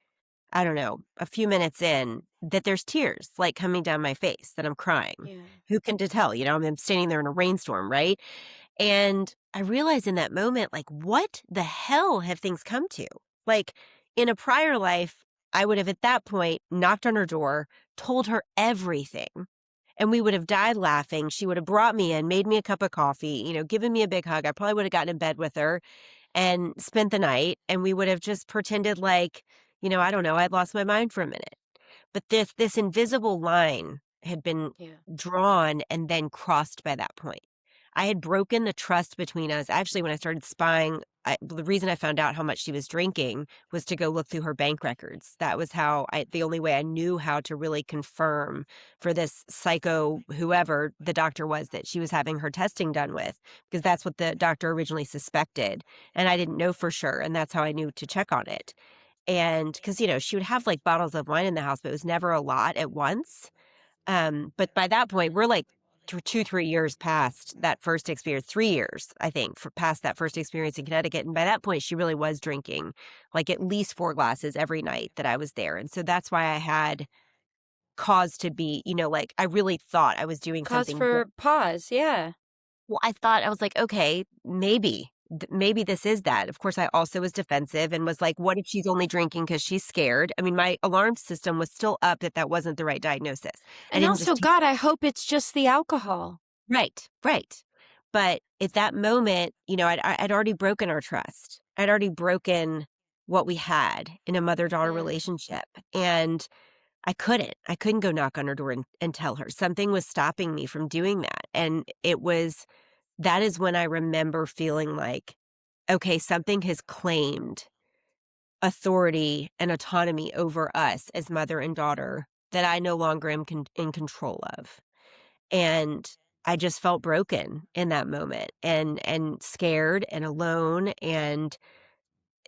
I don't know, a few minutes in that there's tears like coming down my face, that I'm crying. Yeah. Who can tell? I'm standing there in a rainstorm, right? And I realized in that moment, like, what the hell have things come to? Like, in a prior life, I would have at that point knocked on her door, told her everything, and we would have died laughing. She would have brought me in, made me a cup of coffee, given me a big hug. I probably would have gotten in bed with her and spent the night, and we would have just pretended like, I don't know, I'd lost my mind for a minute. But this invisible line had been Yeah. drawn and then crossed by that point. I had broken the trust between us. Actually, when I started spying, the reason I found out how much she was drinking was to go look through her bank records. That was the only way I knew how to really confirm for this psycho, whoever the doctor was that she was having her testing done with, because that's what the doctor originally suspected. And I didn't know for sure. And that's how I knew to check on it. And because, she would have like bottles of wine in the house, but it was never a lot at once. But by that point, we're like 2, 3 years past that first experience, 3 years, I think, for past that first experience in Connecticut. And by that point, she really was drinking like at least 4 glasses every night that I was there. And so that's why I had cause to be, like I really thought I was doing Cause something. for pause. Yeah. Well, I thought I was like, okay, maybe this is that. Of course, I also was defensive and was like, what if she's only drinking because she's scared? I mean, my alarm system was still up that wasn't the right diagnosis. I And didn't also, just God, I hope it's just the alcohol. right, right. But at that moment, I'd already broken our trust. I'd already broken what we had in a mother-daughter Mm. relationship, and I couldn't go knock on her door and tell her. Something was stopping me from doing that, and that is when I remember feeling like, okay, something has claimed authority and autonomy over us as mother and daughter that I no longer am in control of. And I just felt broken in that moment and scared and alone, and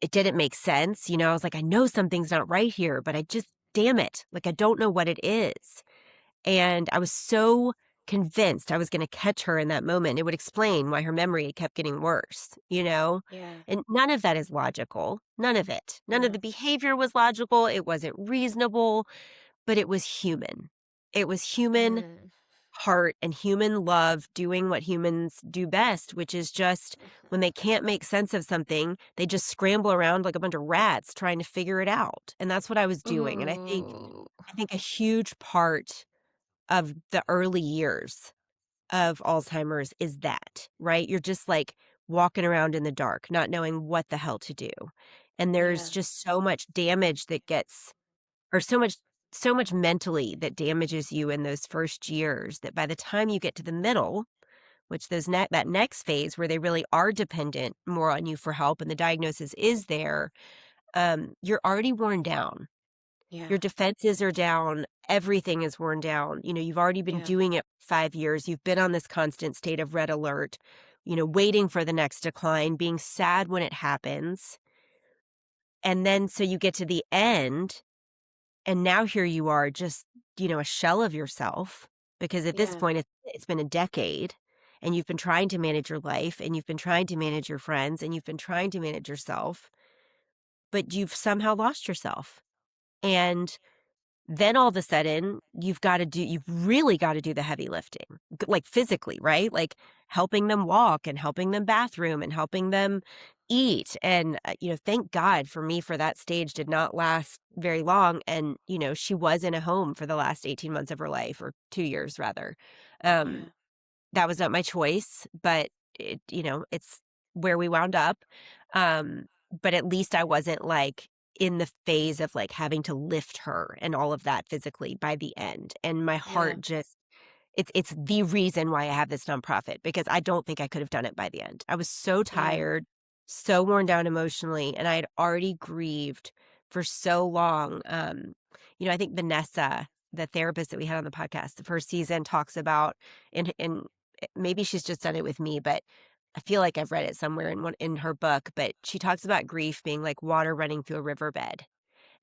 it didn't make sense. I was like, I know something's not right here, but I just, damn it, like I don't know what it is. And I was so convinced I was going to catch her in that moment. It would explain why her memory kept getting worse. Yeah. And none of that is logical. None of it. None of the No. behavior was logical. It wasn't reasonable, but it was human. It was human Mm. heart and human love doing what humans do best, which is just when they can't make sense of something, they just scramble around like a bunch of rats trying to figure it out. And that's what I was doing. And I think Ooh. I think a huge part of the early years of Alzheimer's is that, right? You're just like walking around in the dark, not knowing what the hell to do. And there's Yeah. just so much damage that gets or so much mentally that damages you in those first years that by the time you get to the middle, which that next phase where they really are dependent more on you for help and the diagnosis is there, you're already worn down. Yeah. Your defenses are down, everything is worn down. You've already been Yeah. doing it 5 years, you've been on this constant state of red alert, waiting for the next decline, being sad when it happens, and then so you get to the end, and now here you are just, a shell of yourself, because at this Yeah. point, it's been a decade, and you've been trying to manage your life, and you've been trying to manage your friends, and you've been trying to manage yourself, but you've somehow lost yourself, and then all of a sudden, you've really gotta do the heavy lifting, like, physically, right? Like, helping them walk and helping them bathroom and helping them eat, and, thank God for me for that stage did not last very long, and, she was in a home for the last 18 months of her life, or 2 years rather. Um, Yeah. that was not my choice, but it's where we wound up. Um, but at least I wasn't, like, in the phase of, like, having to lift her and all of that physically by the end, and my Yeah. heart just it's the reason why I have this nonprofit, because I don't think I could have done it by the end. I was so Yeah. tired, so worn down emotionally, and I had already grieved for so long. I think Vanessa, the therapist that we had on the podcast, the first season talks about in maybe she's just done it with me, but I feel like I've read it somewhere in her book, but she talks about grief being like water running through a riverbed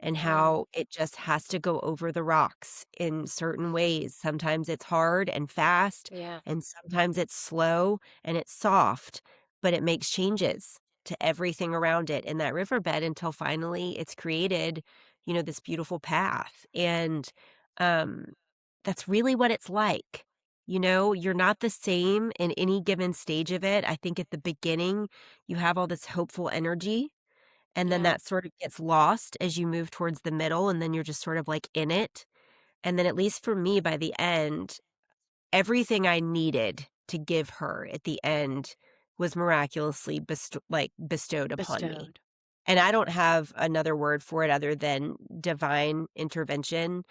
and Mm. how it just has to go over the rocks in certain ways. Sometimes it's hard and fast, Yeah. and sometimes it's slow and it's soft, but it makes changes to everything around it in that riverbed until finally it's created, this beautiful path. And um, that's really what it's like. You're not the same in any given stage of it. I think at the beginning, you have all this hopeful energy, and then Yeah. that sort of gets lost as you move towards the middle, and then you're just sort of like in it. And then, at least for me, by the end, everything I needed to give her at the end was miraculously bestowed upon me. Bestowed. And I don't have another word for it other than divine intervention.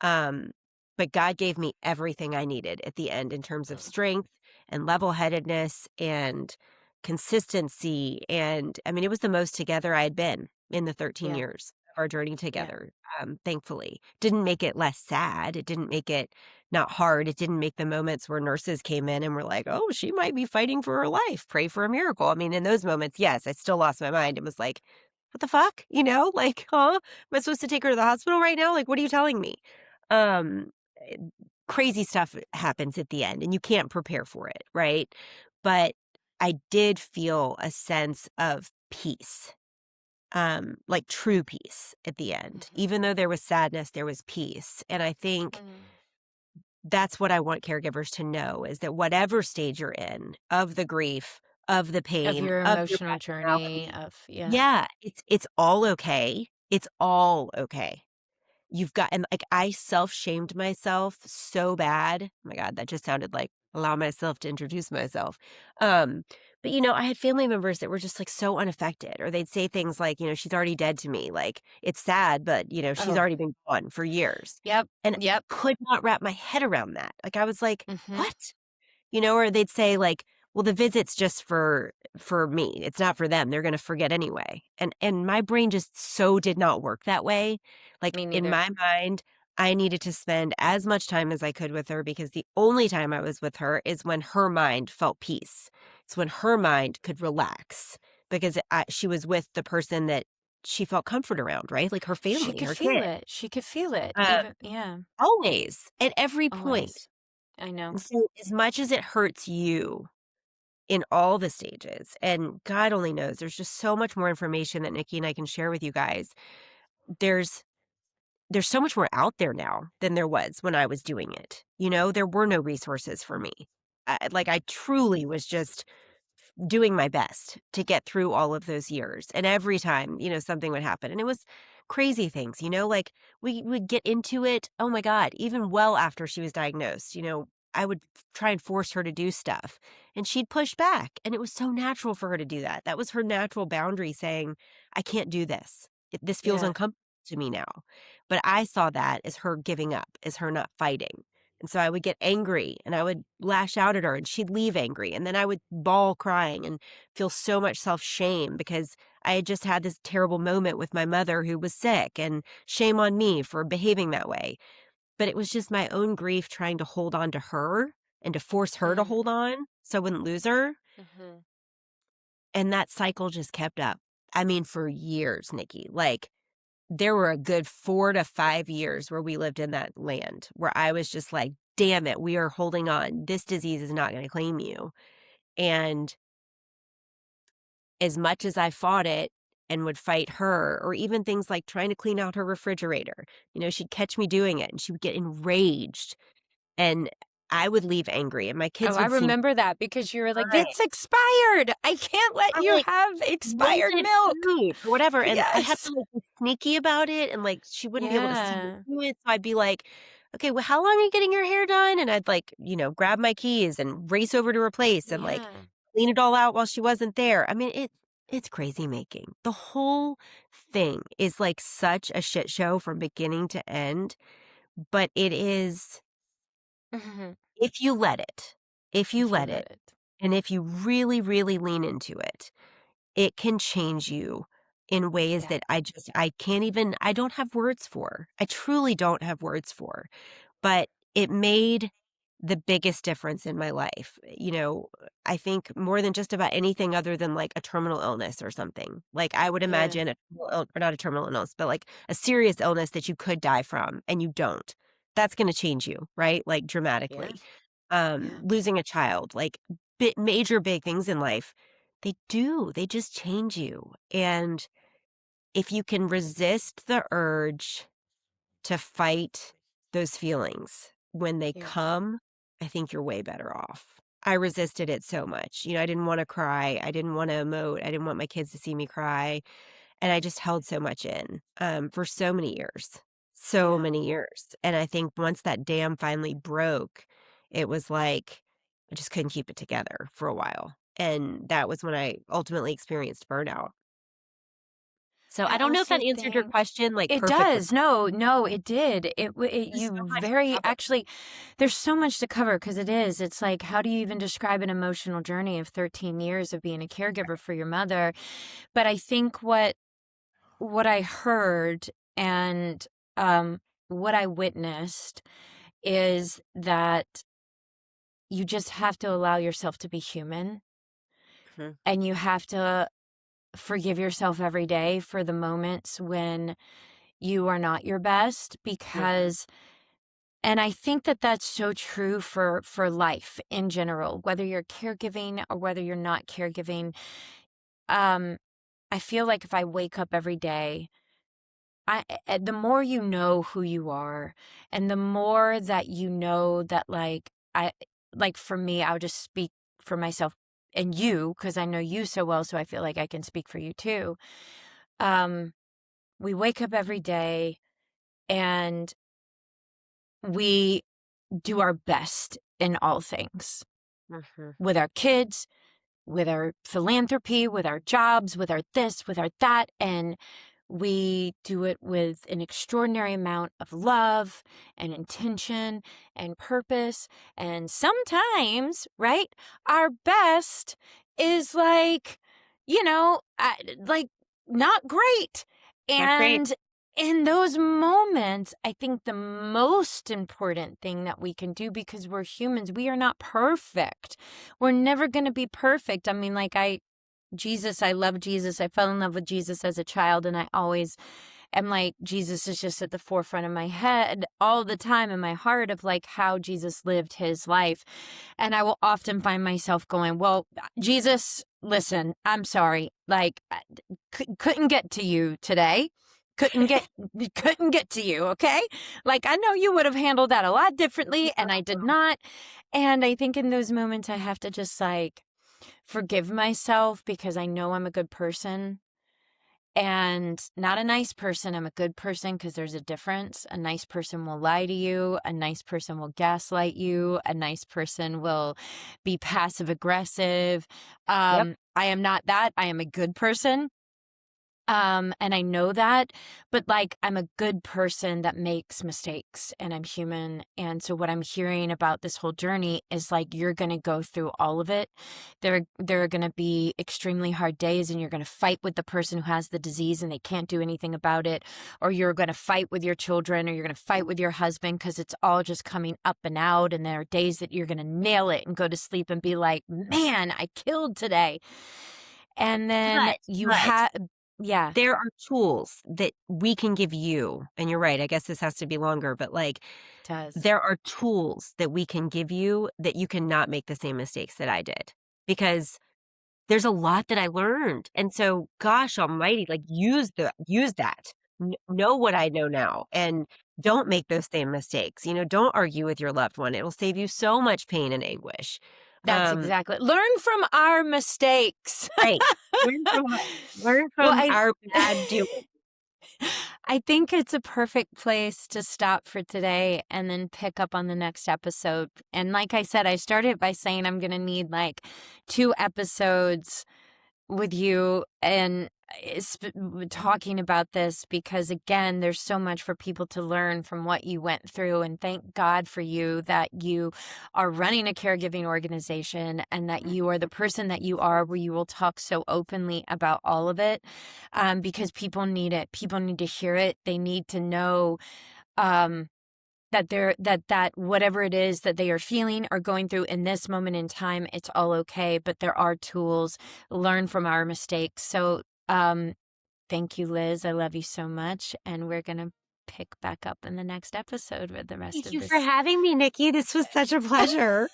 Um, but God gave me everything I needed at the end in terms of Mm. strength and level-headedness and consistency. And I mean, it was the most together I had been in the 13 Yeah. years of our journey Yeah. together. Thankfully, didn't make it less sad. It didn't make it not hard. It didn't make the moments where nurses came in and were like, "Oh, she might be fighting for her life. Pray for a miracle." I mean, in those moments, yes, I still lost my mind. It was like, what the fuck? Like, huh? Am I supposed to take her to the hospital right now? Like, what are you telling me? Um, eh, Crazy stuff happens at the end and you can't prepare for it, right? But I did feel a sense of peace, like true peace at the end. Mhm. Even though there was sadness, there was peace. And I think Mm. that's what I want caregivers to know is that whatever stage you're in of the grief, of the Of pain, your of your emotional journey rationality, of yeah. yeah, it's all okay. It's all okay. You've got and, like, I self-shamed myself so bad. Oh my god, that just sounded like allow myself to introduce myself. Um, but, I had family members that were just, like, so unaffected, or they'd say things like, "She's already dead to me." Like, it's sad, but, she's Oh, already been gone for years. yep, And I yep. could not wrap my head around that. Like, I was like, Mhm. "What?" Or they'd say like, "Well, the visit's just for me. It's not for them. They're gonna forget anyway." And my brain just so did not work that way. Like, Me in neither. my mind, I needed to spend as much time as I could with her because the only time I was with her is when her mind felt peace. It's when her mind could relax because she was with the person that she felt comfort around, right? Like her She family, could her feel kid. it. She could feel it. Uh, Even yeah, always, at every point. always. I know. And so as much as it hurts you in all the stages, and God only knows, there's just so much more information that Nikki and I can share with you guys. There's there's so much more out there now than there was when I was doing it. There were no resources for me. I truly was just doing my best to get through all of those years. And every time, something would happen. And it was crazy things, like we would get into it. Oh my God, even well after she was diagnosed, I would try and force her to do stuff and she'd push back. And it was so natural for her to do that. That was her natural boundary saying, I can't do this. This feels Yeah. uncomfortable to me now. But I saw that as her giving up, as her not fighting. And so I would get angry and I would lash out at her and she'd leave angry. And then I would bawl crying and feel so much self shame because I had just had this terrible moment with my mother who was sick, and shame on me for behaving that way. But it was just my own grief trying to hold on to her and to force her to Mm. hold on so I wouldn't lose her. Mhm. And that cycle just kept up. I mean, for years, Nikki. Like, there were a good 4 to 5 years where we lived in that land where I was just like, "Damn it, we are holding on. This disease is not gonna claim you." And as much as I fought it and would fight her, or even things like trying to clean out her refrigerator, she'd catch me doing it and she would get enraged, and I would leave angry, and my Oh, kids I would see me remember that because you were like, crying. "It's expired. I can't let I'm you like, have expired "Molded milk." food," or whatever, and I'd have Yes. to, like, be sneaky about it, and, like, she wouldn't be able to see me Yeah. do it, so I'd be like, "Okay, well, how long are you getting your hair done?" And I'd, like, grab my keys and race over to her place and, like, Yeah. clean it all out while she wasn't there. I mean, it's crazy making. The whole thing is, like, such a shit show from beginning to end, but it is Mhm. if you let it, if you If you let it, let it. and if you really, really lean into it, it can change you in ways Yeah. that I can't even I don't have words for. I truly don't have words for, but it made the biggest difference in my life. I think more than just about anything other than, like, a terminal illness or something. Like, I would Yeah. imagine a terminal or not a terminal illness, but, like, a serious illness that you could die from and you don't. That's gonna change you, right? Like, Yeah. dramatically. Yeah. Losing a child, like, major big things in life, they just change you, and if you can resist the urge to fight those feelings when they Yeah. come, I think you're way better off. I resisted it so much. I didn't wanna cry, I didn't wanna emote, I didn't want my kids to see me cry, and I just held so much in, for so Yeah. many years, and I think once that dam finally broke, it was like I just couldn't keep it together for a while, and that was when I ultimately experienced burnout. So I I don't know if also that answered your think question, like, it perfectly. does. No, no, it did. There's so You much to very cover. actually, there's so much to cover because it is. It's like, how do you even describe an emotional journey of 13 years of being a caregiver for your mother? But I think what I heard and what I witnessed is that you just have to allow yourself to be human Mhm, and you have to forgive yourself every day for the moments when you are not your best mhm, because and I think that that's so true for life in general, whether you're caregiving or whether you're not caregiving. Um I feel like if I wake up every day, the more you know who you are and the more that you know that like for me, I'll just speak for myself and you because I know you so well, so I feel like I can speak for you too. Um we wake up every day and we do our best in all things, Mhm. with our kids, with our philanthropy, with our jobs, with our this, with our that. And we do it with an extraordinary amount of love and intention and purpose. And sometimes, right, our best is like, like not great. Not great. And in those moments, I think the most important thing that we can do, because we're humans, we are not perfect. We're never going to be perfect. I mean, like Jesus, I love Jesus. I fell in love with Jesus as a child, and I always am like, Jesus is just at the forefront of my head all the time, in my heart, of like how Jesus lived his life. And I will often find myself going, well, Jesus, listen, I'm sorry. Like, couldn't get to you today. Couldn't get to you, okay? Like, I know you would have handled that a lot differently, and I did not. And I think in those moments, I have to just like forgive myself, because I know I'm a good person and not a nice person. I'm a good person because there's a difference. A nice person will lie to you. A nice person will gaslight you. A nice person will be passive aggressive. Yep. I am not that. I am a good person. And I know that, but like, I'm a good person that makes mistakes, and I'm human. And so what I'm hearing about this whole journey is like, you're going to go through all of it. There are going to be extremely hard days, and you're going to fight with the person who has the disease and they can't do anything about it. Or you're going to fight with your children, or you're going to fight with your husband, because it's all just coming up and out. And there are days that you're going to nail it and go to sleep and be like, man, I killed today. And then you have, yeah. There are tools that we can give you, and you're right, I guess this has to be longer, but, like, Does. there are tools that we can give you that you cannot make the same mistakes that I did, because there's a lot that I learned, and so, gosh almighty, like, use that. Know what I know now, and don't make those same mistakes, don't argue with your loved one, it'll save you so much pain and anguish. That's exactly. Learn from our mistakes. Right. Learn from our bad doing. I think it's a perfect place to stop for today and then pick up on the next episode. And like I said, I started by saying I'm going to need like 2 episodes with you and talking about this, because again, there's so much for people to learn from what you went through. And thank God for you that you are running a caregiving organization, and that you are the person that you are, where you will talk so openly about all of it, because people need it. People need to hear it. They need to know that whatever it is that they are feeling or going through in this moment in time, it's all okay. But there are tools. Learn from our mistakes. So thank you, Liz. I love you so much. And we're going to pick back up in the next episode with the rest of this. Thank you for having me, Nikki. This was such a pleasure.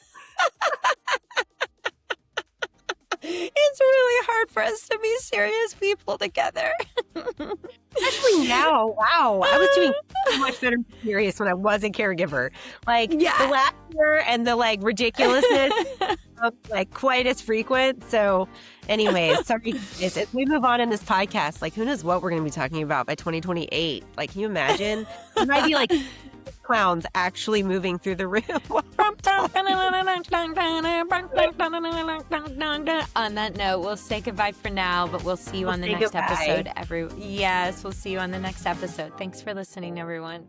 It's really hard for us to be serious people together. Especially now. Wow. I was doing so much better serious when I was a caregiver. Like, the laughter and the, like, ridiculousness was, like, quite as frequent. So, anyways, sorry, guys. As we move on in this podcast, like, who knows what we're going to be talking about by 2028? Like, can you imagine? It might be, like, clowns actually moving through the room. On that note, we'll say goodbye for now, but we'll see you on the next episode. Yes, we'll see you on the next episode. Thanks for listening, everyone.